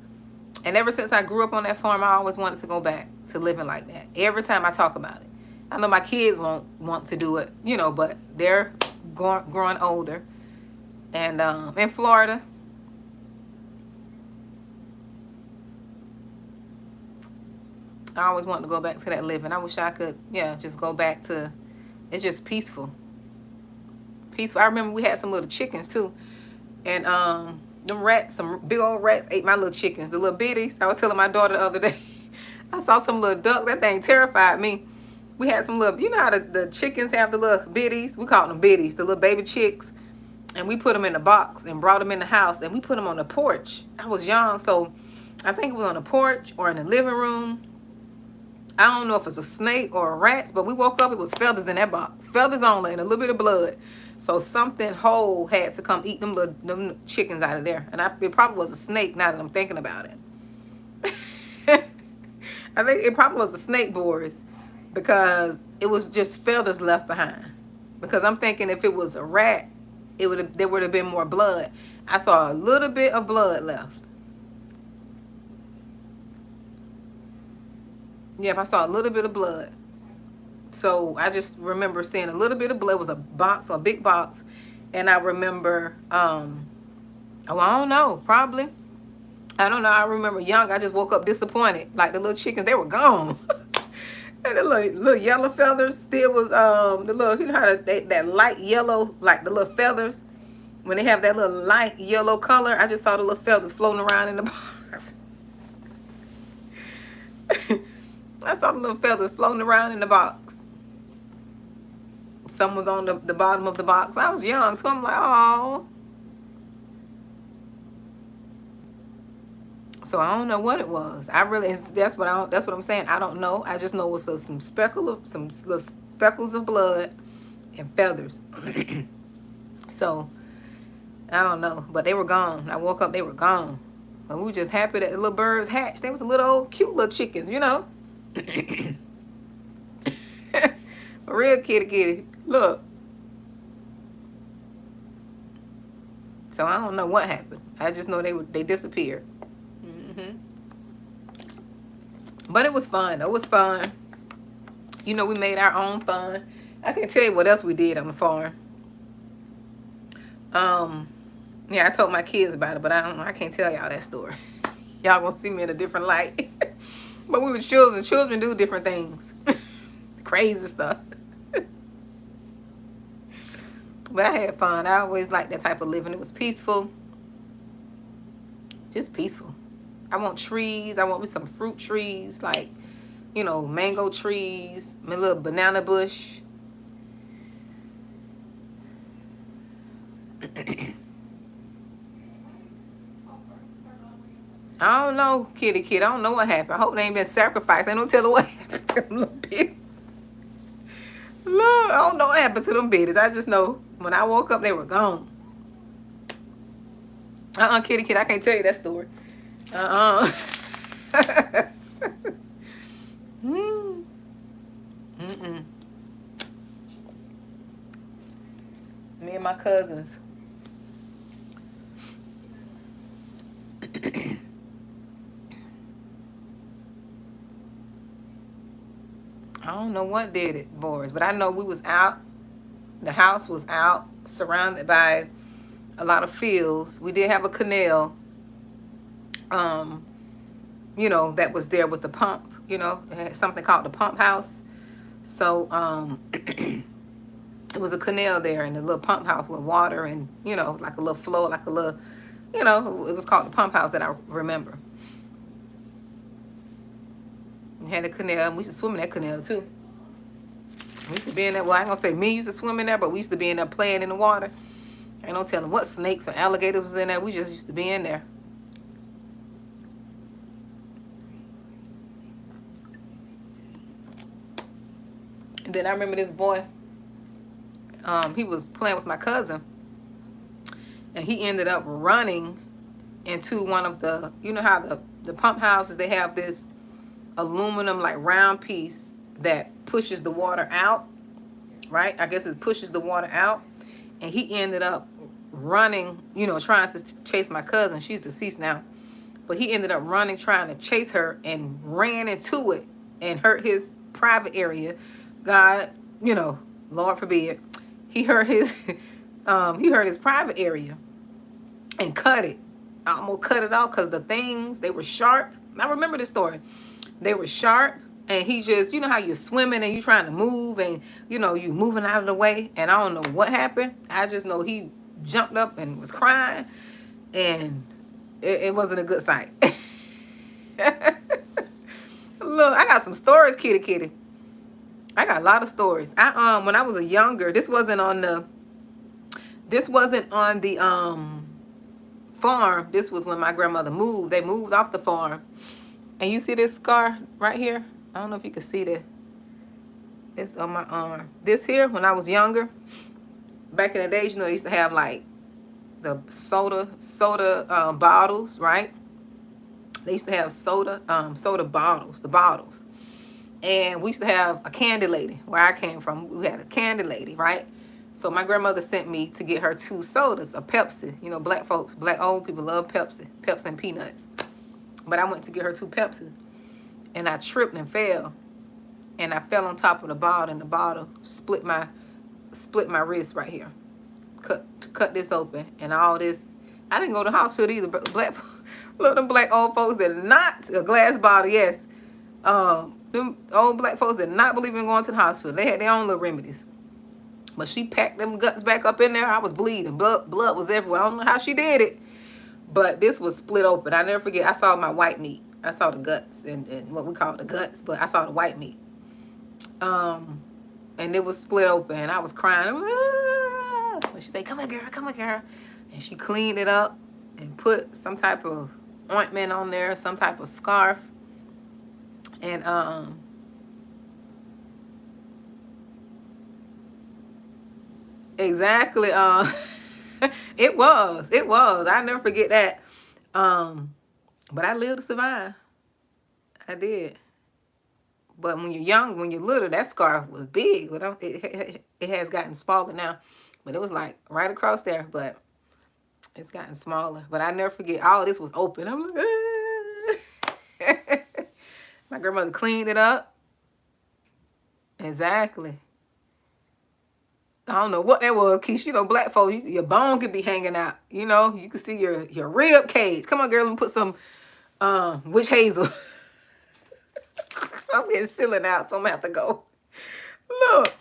And ever since I grew up on that farm, I always wanted to go back to living like that. Every time I talk about it, I know my kids won't want to do it, but they're growing older. And in Florida, I always wanted to go back to that living. I wish I could, just go back to. It's just peaceful. Peaceful. I remember we had some little chickens too, and them rats, some big old rats, ate my little chickens, the little bitties. I was telling my daughter the other day, I saw some little ducks. That thing terrified me. We had some little, you know how the chickens have the little bitties? We call them bitties, the little baby chicks. And we put them in a box and brought them in the house, and we put them on the porch. I was young, so I think it was on the porch or in the living room. I don't know if it's a snake or a rat, but we woke up, it was feathers in that box. Feathers only and a little bit of blood. So something whole had to come eat them chickens out of there. And it probably was a snake now that I'm thinking about it. I think it probably was a snake, Boris, because it was just feathers left behind. Because I'm thinking if it was a rat, there would have been more blood. I saw a little bit of blood left. Yep, I saw a little bit of blood. So I just remember seeing a little bit of blood. It was a box, or a big box. And I remember, I don't know, probably. I don't know. I remember young, I just woke up disappointed. Like the little chickens, they were gone. And the little yellow feathers still was, the little, you know how that light yellow, like the little feathers, when they have that little light yellow color, I just saw the little feathers floating around in the box. I saw the little feathers floating around in the box. Some was on the bottom of the box. I was young, so I'm like, oh. So I don't know what it was. That's what I'm saying. I don't know. I just know it was some little speckles of blood and feathers. So I don't know, but they were gone. I woke up, they were gone. And we were just happy that the little birds hatched. They was a little old cute little chickens, Real kitty. Look. So I don't know what happened. I just know they disappeared. But it was fun. It was fun. We made our own fun. I can't tell you what else we did on the farm. Yeah, I told my kids about it, but I can't tell y'all that story. Y'all gonna see me in a different light. But we were children. Children do different things. Crazy stuff. But I had fun. I always liked that type of living. It was peaceful. Just peaceful. I want trees. I want me some fruit trees, like, mango trees, my little banana bush. I don't know, kitty. I don't know what happened. I hope they ain't been sacrificed. Ain't no telling what happened to them little bitties. Look, I don't know what happened to them bitties. I just know when I woke up, they were gone. Kitty, I can't tell you that story. Me and my cousins. I don't know what did it, boys, but I know we was out. The house was out, surrounded by a lot of fields. We did have a canal, um, that was there with the pump. It had something called the pump house. So it was a canal there and a little pump house with water and, like a little flow, like a little, it was called the pump house that I remember. We had a canal. We used to swim in that canal too. We used to be in there. Well, I ain't gonna say me used to swim in there, but we used to be in there playing in the water. Ain't no telling what snakes or alligators was in there. We just used to be in there. And then I remember this boy. He was playing with my cousin, and he ended up running into one of the, how the pump houses, they have this aluminum like round piece that pushes the water out, right? I guess it pushes the water out, and he ended up running, trying to chase my cousin. She's deceased now, but he ended up running, trying to chase her, and ran into it and hurt his private area. God, Lord forbid, he hurt his private area and cut it. I almost cut it off because the things, they were sharp. I remember this story. They were sharp, and he just, how you're swimming and you're trying to move, and you moving out of the way, and I don't know what happened. I just know he jumped up and was crying, and it wasn't a good sight. Look, I got some stories, kitty. I got a lot of stories. When I was a younger, this wasn't on the farm. This was when my grandmother moved. They moved off the farm. And you see this scar right here? I don't know if you can see that. It's on my arm. This here, when I was younger, back in the days, they used to have like the soda bottles, right? They used to have soda bottles, the bottles. And we used to have a candy lady where I came from. We had a candy lady, right? So my grandmother sent me to get her 2 sodas, a Pepsi. Black old people love Pepsi and peanuts. But I went to get her 2 Pepsi, and I tripped and fell. And I fell on top of the bottle, and the bottle split my wrist right here. Cut this open, and all this. I didn't go to the hospital either. But them black old folks that not a glass bottle, yes. Them old black folks did not believe in going to the hospital. They had their own little remedies. But she packed them guts back up in there. I was bleeding. Blood was everywhere. I don't know how she did it. But this was split open. I never forget. I saw my white meat. I saw the guts and what we call the guts. But I saw the white meat. And it was split open. And I was crying. And she said, come here, girl. And she cleaned it up and put some type of ointment on there. Some type of scarf. And exactly. It was. I never forget that. But I lived to survive. I did. But when you're young, when you're little, that scar was big. But it has gotten smaller now. But it was like right across there. But it's gotten smaller. But I never forget. All this was open. I'm like, ah. My grandmother cleaned it up. Exactly. I don't know what that was, Keisha. Black folks, your bone could be hanging out. You can see your rib cage. Come on, girl, let me put some witch hazel. I'm getting sealing out, so I'm going to have to go. Look,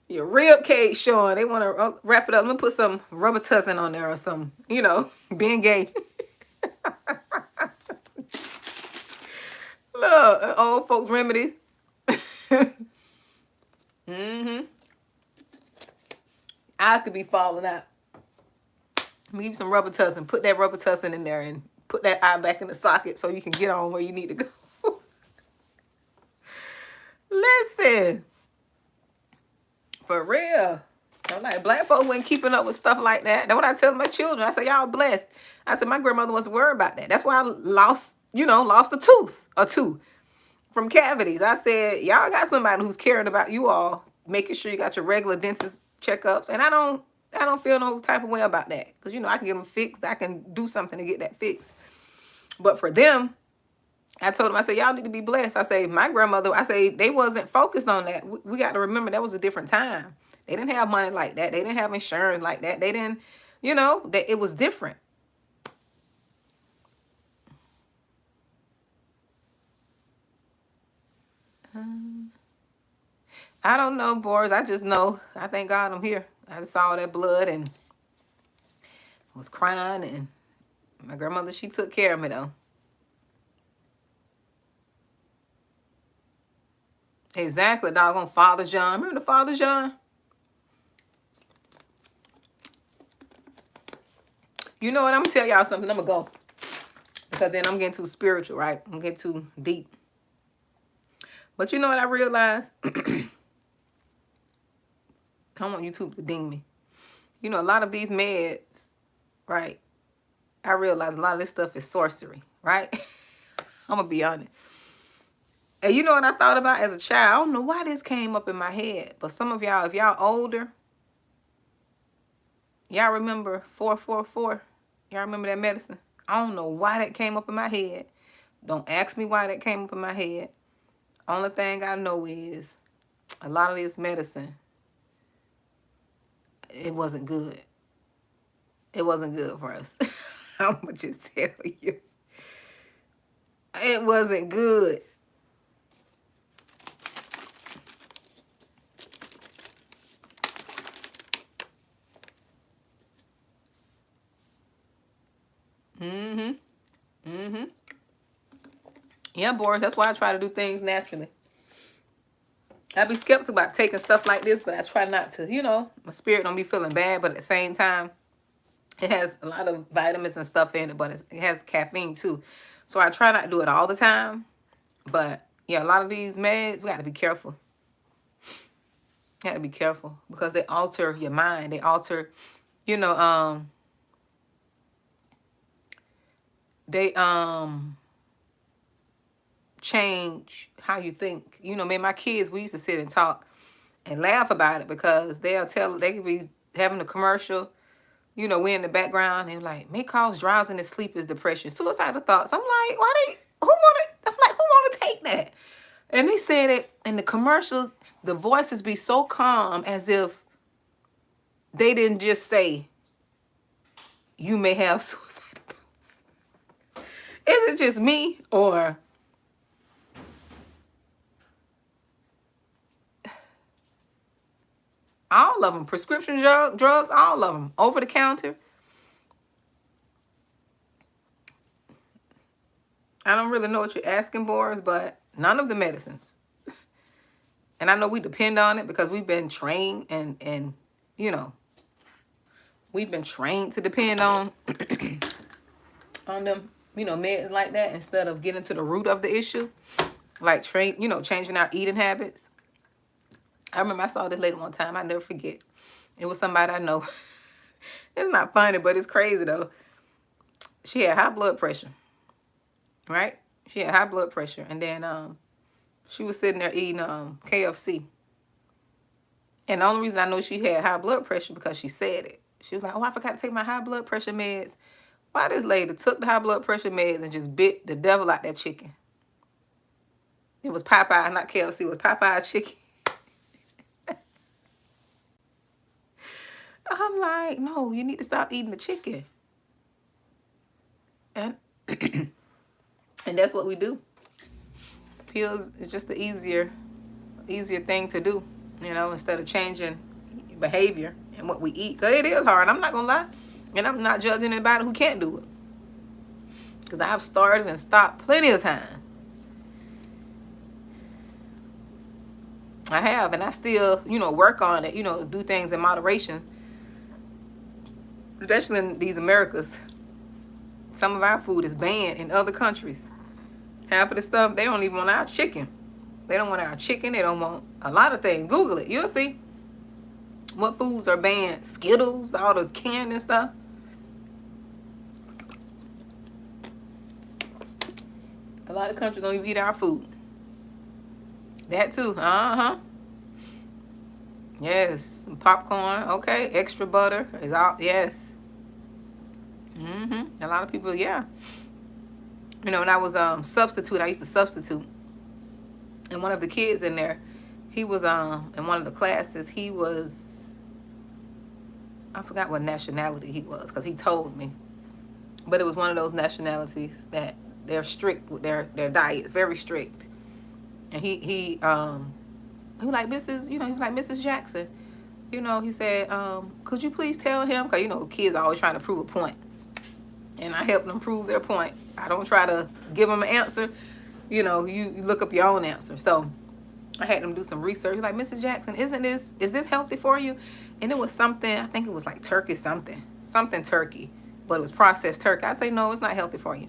your rib cage showing. They want to wrap it up. Let me put some rubber tussin on there or some, being gay. Look, old folks remedies. I could be falling out. Let me give you some rubber tussin. Put that rubber tussin in there and put that eye back in the socket so you can get on where you need to go. Listen. For real. I'm like, black folks wasn't keeping up with stuff like that. That's what I tell my children. I say, y'all blessed. I said, my grandmother wasn't worried about that. That's why I lost a tooth or 2 from cavities. I said, y'all got somebody who's caring about you all, making sure you got your regular dentist checkups. And I don't feel no type of way about that. Because, I can get them fixed. I can do something to get that fixed. But for them, I told them, I said, y'all need to be blessed. I say, my grandmother, I say, they wasn't focused on that. We got to remember that was a different time. They didn't have money like that. They didn't have insurance like that. They didn't, that it was different. I don't know, boys. I just know. I thank God I'm here. I just saw that blood and was crying. And my grandmother, she took care of me, though. Exactly, doggone Father John. Remember the Father John? You know what? I'm going to tell y'all something. I'm going to go. Because then I'm getting too spiritual, right? I'm getting too deep. But you know what I realized? I don't want YouTube to ding me. A lot of these meds, right? I realize a lot of this stuff is sorcery, right? I'm going to be honest. And you know what I thought about as a child? I don't know why this came up in my head. But some of y'all, if y'all older, y'all remember 444? Y'all remember that medicine? I don't know why that came up in my head. Don't ask me why that came up in my head. Only thing I know is a lot of this medicine, it wasn't good. It wasn't good for us. I'm going to just tell you. It wasn't good. Yeah, boy, that's why I try to do things naturally. I be skeptical about taking stuff like this, but I try not to, my spirit don't be feeling bad, but at the same time, it has a lot of vitamins and stuff in it, but it has caffeine too. So I try not to do it all the time. But yeah, a lot of these meds, we got to be careful. You got to be careful because they alter your mind. They alter, they change how you think. Me and my kids, we used to sit and talk and laugh about it because they could be having a commercial, we in the background and like, may cause drowsiness, sleep is depression, suicidal thoughts. I'm like, who want to take that? And they said it in the commercials, the voices be so calm as if they didn't just say, you may have suicidal thoughts. Is it just me or all of them? Prescription drugs, all of them. Over the counter. I don't really know what you're asking, Boris, but none of the medicines. And I know we depend on it because we've been trained and we've been trained to depend on them, meds like that instead of getting to the root of the issue. Like changing our eating habits. I remember I saw this lady one time. I never forget. It was somebody I know. It's not funny, but it's crazy though. She had high blood pressure. Right? She had high blood pressure. And then she was sitting there eating KFC. And the only reason I know she had high blood pressure because she said it. She was like, oh, I forgot to take my high blood pressure meds. Why this lady took the high blood pressure meds and just bit the devil out that chicken? It was Popeye, not KFC. It was Popeye chicken. I'm like, no, you need to stop eating the chicken. And and that's what we do. Pills is just the easier thing to do, instead of changing behavior and what we eat. Because it is hard. I'm not going to lie. And I'm not judging anybody who can't do it. Because I've started and stopped plenty of times. I have. And I still, work on it, do things in moderation. Especially in these Americas. Some of our food is banned in other countries. Half of the stuff, they don't even want our chicken. They don't want our chicken. They don't want a lot of things. Google it. You'll see what foods are banned. Skittles, all those canned and stuff. A lot of countries don't even eat our food. That too. Yes. Popcorn. Okay. Extra butter is out. Yes. A lot of people, yeah. You know, when I was substitute, I used to substitute. And one of the kids in there, he was in one of the classes, he was, I forgot what nationality he was because he told me. But it was one of those nationalities that they're strict with their diet, very strict. And he was like, Mrs. You know, he was like, Mrs. Jackson, you know, he said, could you please tell him? Because, you know, kids are always trying to prove a point. And I help them prove their point. I don't try to give them an answer. You know, you look up your own answer. So I had them do some research. Like, Mrs. Jackson, is this healthy for you? And it was something, I think it was like turkey something turkey, but it was processed turkey. I say, no, it's not healthy for you.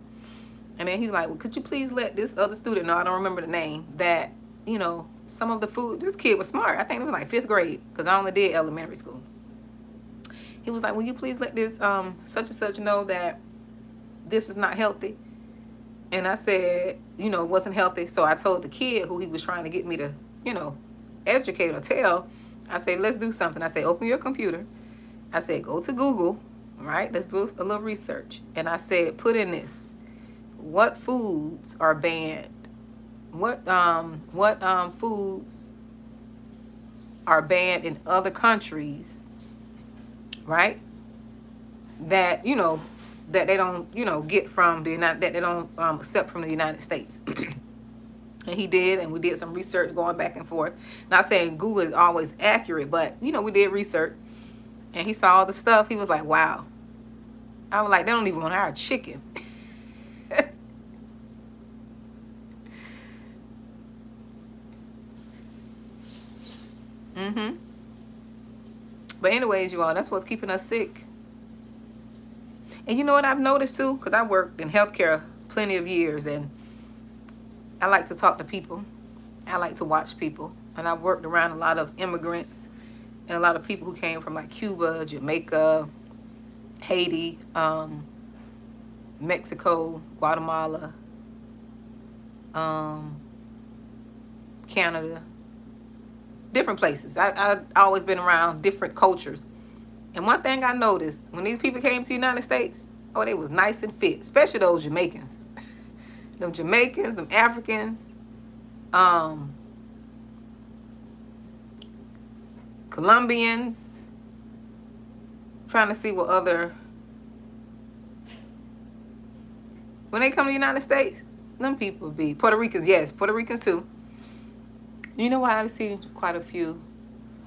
And then he's like, well, could you please let this other student know, I don't remember the name, that, you know, some of the food, this kid was smart. I think it was like 5th grade because I only did elementary school. He was like, will you please let this such and such know that this is not healthy? And I said, you know, it wasn't healthy. So I told the kid who he was trying to get me to, you know, educate or tell, I said, let's do something. I said, open your computer. I said, go to Google, right? Let's do a little research. And I said, put in this. What foods are banned? What foods are banned in other countries, right? That, you know, that they don't, you know, get from the United, that they don't accept from the United States. And he did, and we did some research going back and forth. Not saying Google is always accurate, but, you know, we did research. And he saw all the stuff. He was like, wow. I was like, they don't even want our chicken. Mm-hmm. But anyways, you all, that's what's keeping us sick. And you know what I've noticed too? Because I worked in healthcare plenty of years, and I like to talk to people. I like to watch people. And I've worked around a lot of immigrants and a lot of people who came from like Cuba, Jamaica, Haiti, Mexico, Guatemala, Canada, different places. I've always been around different cultures. And one thing I noticed, when these people came to the United States, oh, they was nice and fit, especially those Jamaicans. Them Jamaicans, them Africans, Colombians, trying to see what other, when they come to the United States, them people be, Puerto Ricans, yes, Puerto Ricans too. You know why I see quite a few?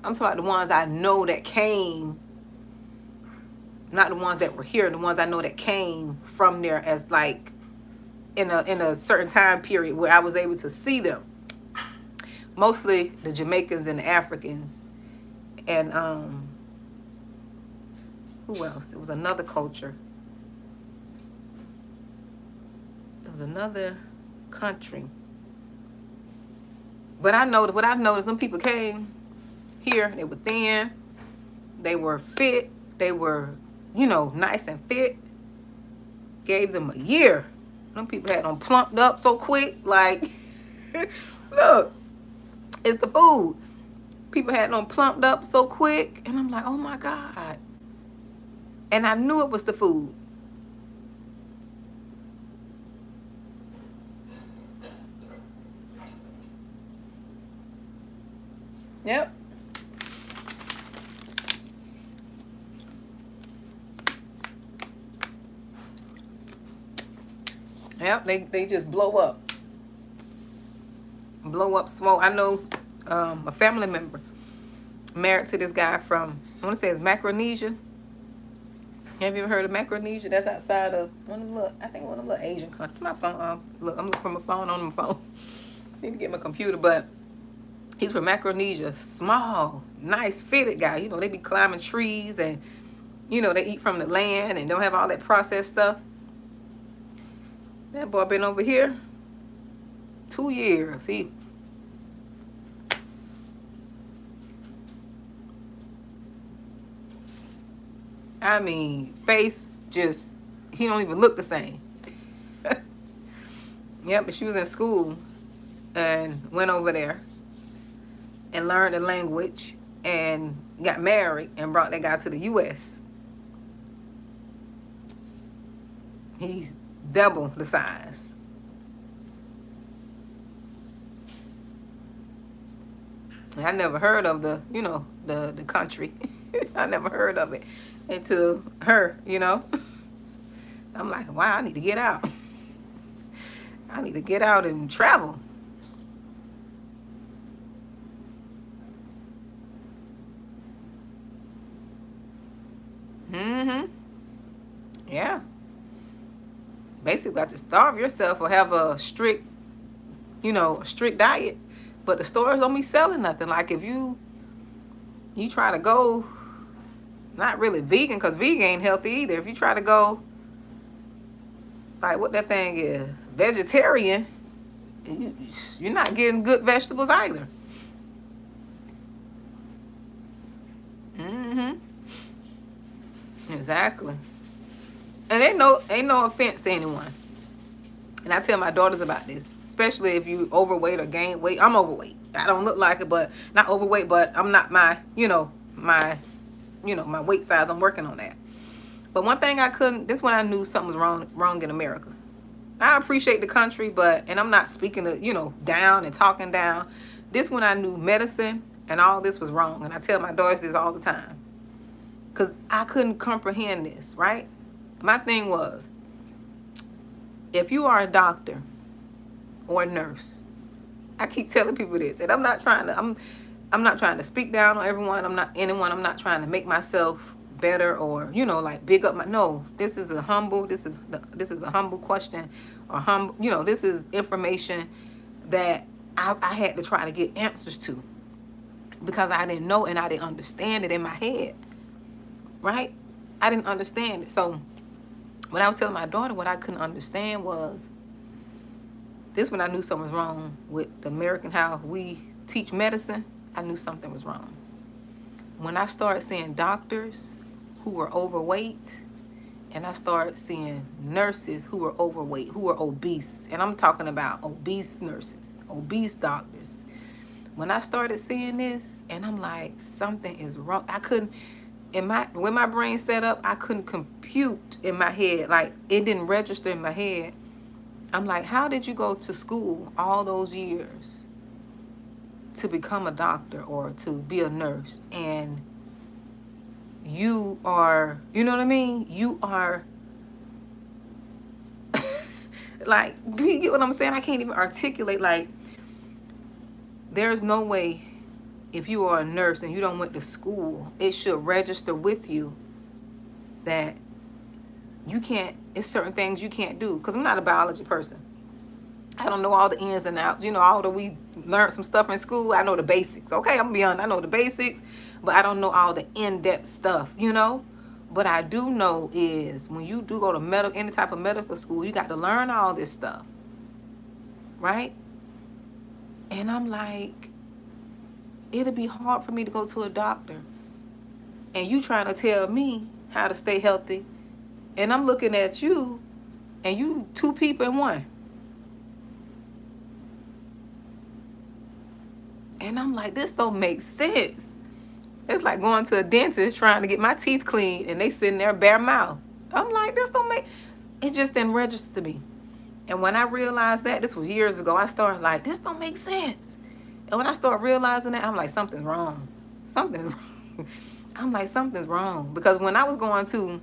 I'm talking about the ones I know that came, not the ones that were here, the ones I know that came from there as like in a certain time period where I was able to see them. Mostly the Jamaicans and the Africans. And who else? It was another culture. It was another country. But I know what I've noticed, when people came here, they were thin, they were fit, they were, you know, nice and fit. Gave them a year. Them people had them plumped up so quick, like, look, it's the food. People had them plumped up so quick, and I'm like, oh my God. And I knew it was the food. Yep. Yep, they just blow up. Blow up smoke. I know a family member married to this guy from, I want to say it's Micronesia. Have you ever heard of Micronesia? That's outside of one of the, I think one of the Asian countries. My phone, look, I'm looking for my phone on my phone. I need to get my computer, but he's from Micronesia. Small, nice, fitted guy. You know, they be climbing trees, and, you know, they eat from the land and don't have all that processed stuff. That boy been over here 2 years. I mean, face just, he don't even look the same. Yeah, but she was in school and went over there and learned the language and got married and brought that guy to the U.S. He's double the size. I never heard of the, the country. I never heard of it until her, I'm like, wow, I need to get out. I need to get out and travel. Mm-hmm. Yeah. Basically, I just starve yourself or have a strict, a strict diet. But the stores don't be selling nothing. Like if you try to go, not really vegan, because vegan ain't healthy either. If you try to go, like what that thing is, vegetarian, you're not getting good vegetables either. Mm-hmm. Exactly. And ain't no offense to anyone. And I tell my daughters about this, especially if you overweight or gain weight. I'm overweight. I don't look like it, but not overweight, but I'm not my weight size. I'm working on that. But one thing this when I knew something was wrong in America. I appreciate the country, and I'm not speaking to, down and talking down. This when I knew medicine and all this was wrong. And I tell my daughters this all the time. Because I couldn't comprehend this, right? My thing was, if you are a doctor or a nurse, I keep telling people this, and I'm not trying to speak down on everyone. I'm not trying to make myself better or like big up no. This is a humble question, or humble. This is information that I had to try to get answers to, because I didn't know and I didn't understand it in my head, right? I didn't understand it. So when I was telling my daughter, what I couldn't understand was this when I knew something was wrong with the American, how we teach medicine. I knew something was wrong. When I started seeing doctors who were overweight, and I started seeing nurses who were overweight, who were obese, and I'm talking about obese nurses, obese doctors. When I started seeing this, and I'm like, something is wrong. I couldn't, when my brain set up, I couldn't compute in my head. Like, it didn't register in my head. I'm like, how did you go to school all those years to become a doctor or to be a nurse, and you are, you know what I mean? You are like, do you get what I'm saying? I can't even articulate. Like, there's no way, if you are a nurse and you don't went to school, it should register with you that you can't, it's certain things you can't do. Because I'm not a biology person. I don't know all the ins and outs. Although we learned some stuff in school, I know the basics. Okay, I'm gonna be honest, I know the basics, but I don't know all the in-depth stuff, But I do know is when you do go to any type of medical school, you got to learn all this stuff, right? And I'm like, it'll be hard for me to go to a doctor, and you trying to tell me how to stay healthy, and I'm looking at you, and you two people in one. And I'm like, this don't make sense. It's like going to a dentist trying to get my teeth cleaned, and they sitting there bare mouth. I'm like, this don't make, it just didn't register to me. And when I realized that, this was years ago, I started like, this don't make sense. And when I started realizing that, I'm like, something's wrong. Something's wrong. I'm like, something's wrong. Because when I was going to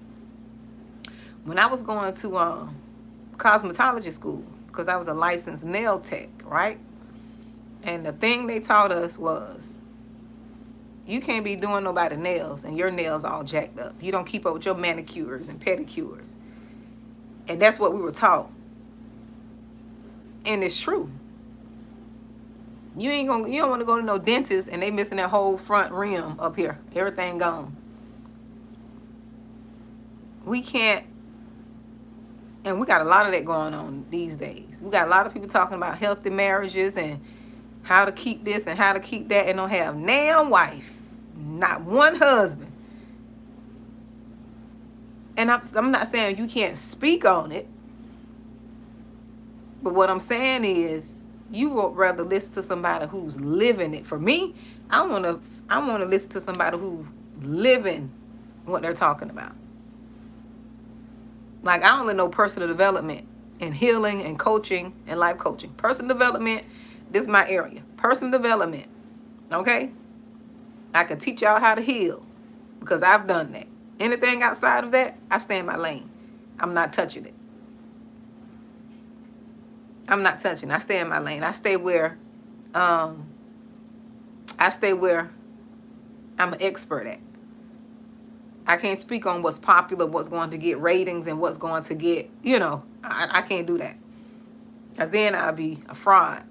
cosmetology school, because I was a licensed nail tech, right? And the thing they taught us was, you can't be doing nobody nails and your nails all jacked up. You don't keep up with your manicures and pedicures. And that's what we were taught. And it's true. You don't want to go to no dentist and they missing that whole front rim up here. Everything gone. We can't, and we got a lot of that going on these days. We got a lot of people talking about healthy marriages and how to keep this and how to keep that, and don't have nan wife, not one husband. And I'm not saying you can't speak on it, but what I'm saying is you would rather listen to somebody who's living it. For me, I want to listen to somebody who's living what they're talking about. Like, I only know personal development and healing and coaching and life coaching. Personal development, this is my area. Personal development. Okay? I can teach y'all how to heal because I've done that. Anything outside of that, I stay in my lane. I'm not touching it. I'm not touching. I stay in my lane. Um I stay where I'm an expert at. I can't speak on what's popular, what's going to get ratings, and what's going to get, I can't do that. Because then I'll be a fraud.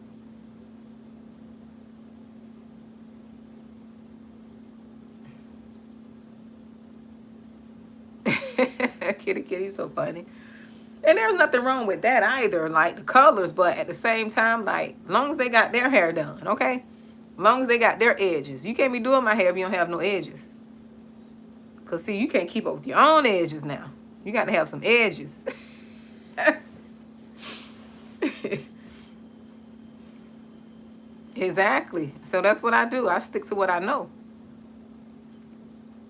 Kitty, so funny. And there's nothing wrong with that either, like the colors, but at the same time, like, as long as they got their hair done, okay? As long as they got their edges. You can't be doing my hair if you don't have no edges. Because, see, you can't keep up with your own edges now. You got to have some edges. Exactly. So that's what I do. I stick to what I know.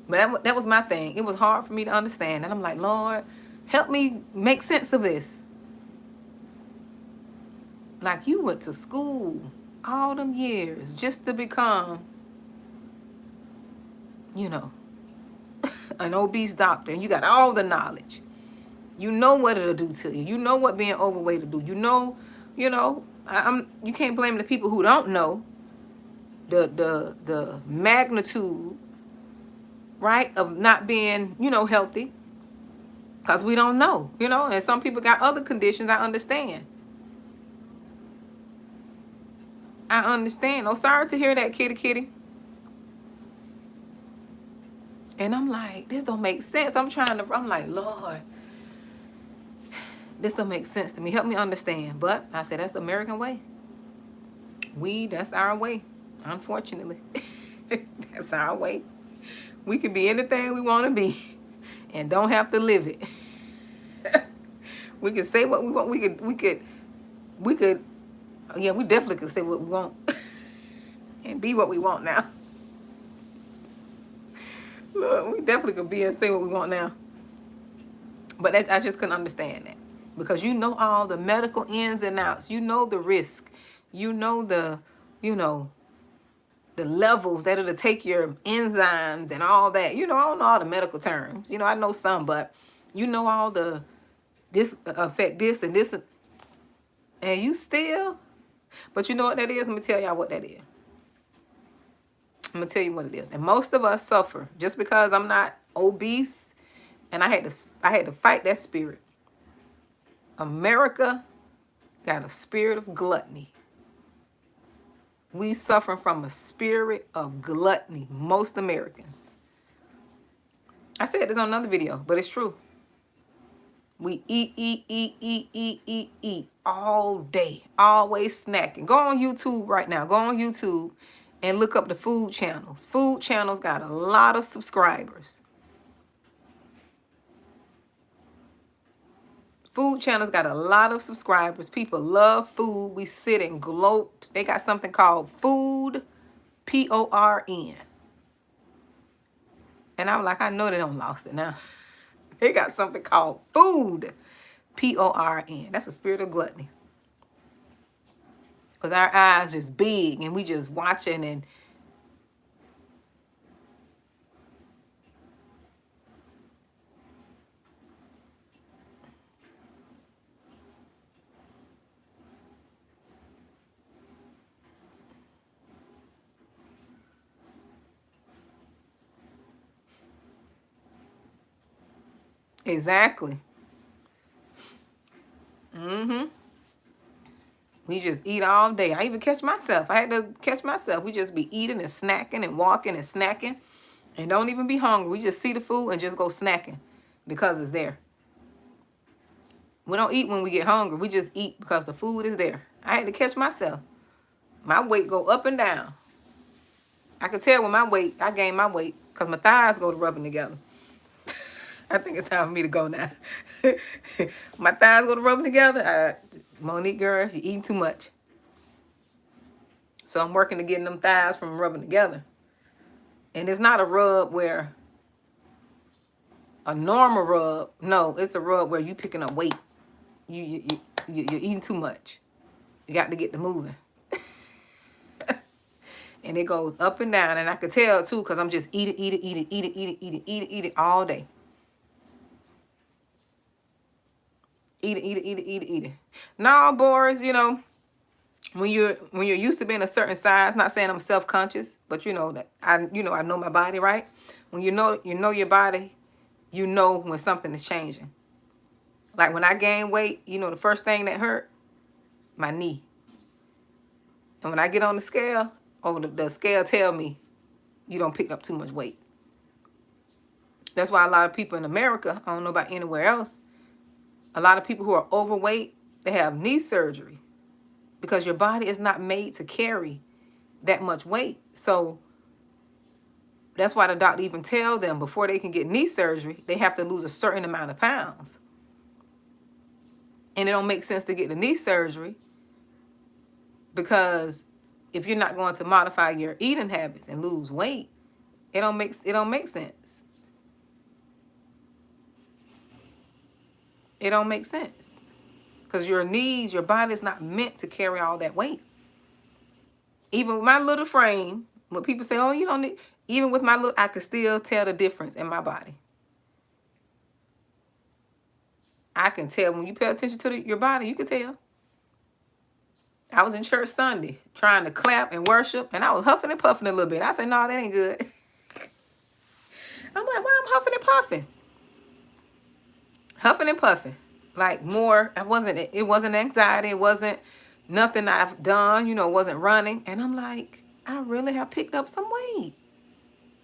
But that was my thing. It was hard for me to understand. And I'm like, Lord, help me make sense of this. Like, you went to school all them years just to become, an obese doctor. And you got all the knowledge. You know what it'll do to you. You know what being overweight will do. You can't blame the people who don't know the magnitude, right, of not being, healthy. Because we don't know, and some people got other conditions. I understand. Oh, sorry to hear that, kitty. And I'm like, this don't make sense. I'm like, Lord, this don't make sense to me. Help me understand. But I said, that's the American way. That's our way, unfortunately. That's our way. We can be anything we want to be and don't have to live it. We can say what we want. We could, yeah, we definitely can say what we want and be what we want now. Look, we definitely could be and say what we want now. But I just couldn't understand that. Because you know all the medical ins and outs. You know the risk. You know the levels that it'll take your enzymes and all that. I don't know all the medical terms. I know some, but all this affect this and this. And you still, but you know what that is? Let me tell y'all what that is. I'm going to tell you what it is. And most of us suffer just because I'm not obese, and I had to fight that spirit. America got a spirit of gluttony. We suffer from a spirit of gluttony, most Americans. I said this on another video, but it's true. We eat all day, always snacking. Go on YouTube right now. Go on YouTube and look up the food channels. Food channels got a lot of subscribers. Food channels got a lot of subscribers. People love food. We sit and gloat. They got something called food, PORN. And I'm like, I know they don't lost it now. They got something called food, PORN. That's a spirit of gluttony. Because our eyes just big and we just watching and exactly. We just eat all day. I even catch myself. I had to catch myself. We just be eating and snacking and walking and snacking and don't even be hungry. We just see the food and just go snacking because it's there. We don't eat when we get hungry. We just eat because the food is there. I had to catch myself. My weight go up and down. I can tell when I gain my weight because my thighs go to rubbing together. I think it's time for me to go now. My thighs go to rubbing together. Monique, girl, you're eating too much. So I'm working to getting them thighs from rubbing together. And it's not a rub where a normal rub. No, it's a rub where you picking up weight. You're eating too much. You got to get to moving. And it goes up and down. And I could tell too, because I'm just eat it all day. Eat it. No, Boris, you know, when you're used to being a certain size, not saying I'm self-conscious, but you know that I know my body, right? When you know your body, you know when something is changing. Like when I gain weight, you know the first thing that hurt, my knee. And when I get on the scale, the scale tell me you don't pick up too much weight. That's why a lot of people in America, I don't know about anywhere else, a lot of people who are overweight, they have knee surgery because your body is not made to carry that much weight. So that's why the doctor even tell them before they can get knee surgery, they have to lose a certain amount of pounds. And it don't make sense to get the knee surgery because if you're not going to modify your eating habits and lose weight, it don't make sense. It don't make sense. Because your knees, your body is not meant to carry all that weight. Even with my little frame, when people say, oh, you don't need, even with my little, I can still tell the difference in my body. I can tell when you pay attention to your body, you can tell. I was in church Sunday trying to clap and worship, and I was huffing and puffing a little bit. I said, no, that ain't good. I'm like, why I'm huffing and puffing? Huffing and puffing. Like more, it wasn't anxiety. It wasn't nothing I've done, you know, wasn't running. And I'm like, I really have picked up some weight.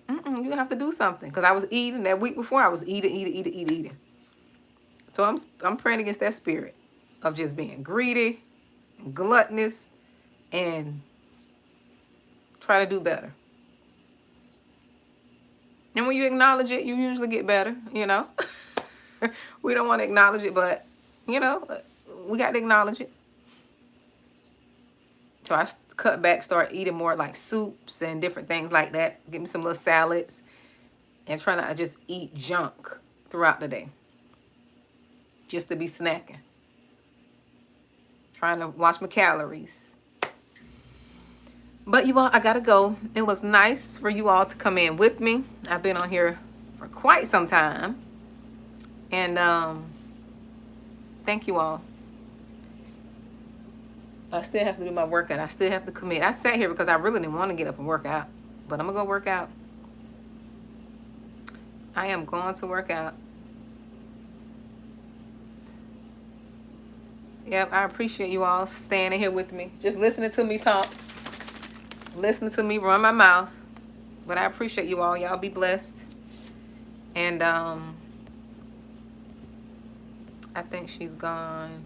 You have to do something. Because I was eating that week before. I was eating. So I'm praying against that spirit of just being greedy, and gluttonous, and try to do better. And when you acknowledge it, you usually get better, you know. We don't want to acknowledge it, but, you know, we got to acknowledge it. So I cut back, start eating more like soups and different things like that. Give me some little salads and try not to just eat junk throughout the day. Just to be snacking. Trying to watch my calories. But you all, I got to go. It was nice for you all to come in with me. I've been on here for quite some time. And thank you all. I still have to do my workout. I still have to commit. I sat here because I really didn't want to get up and work out. But I'm going to go work out. I am going to work out. Yep, I appreciate you all standing here with me. Just listening to me talk. Listening to me run my mouth. But I appreciate you all. Y'all be blessed. And I think she's gone.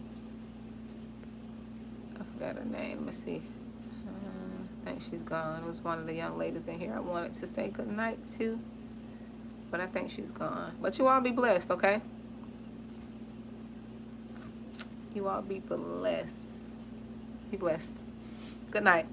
I forgot her name. Let me see. I think she's gone. It was one of the young ladies in here I wanted to say good night to. But I think she's gone. But you all be blessed, okay? You all be blessed. Be blessed. Good night.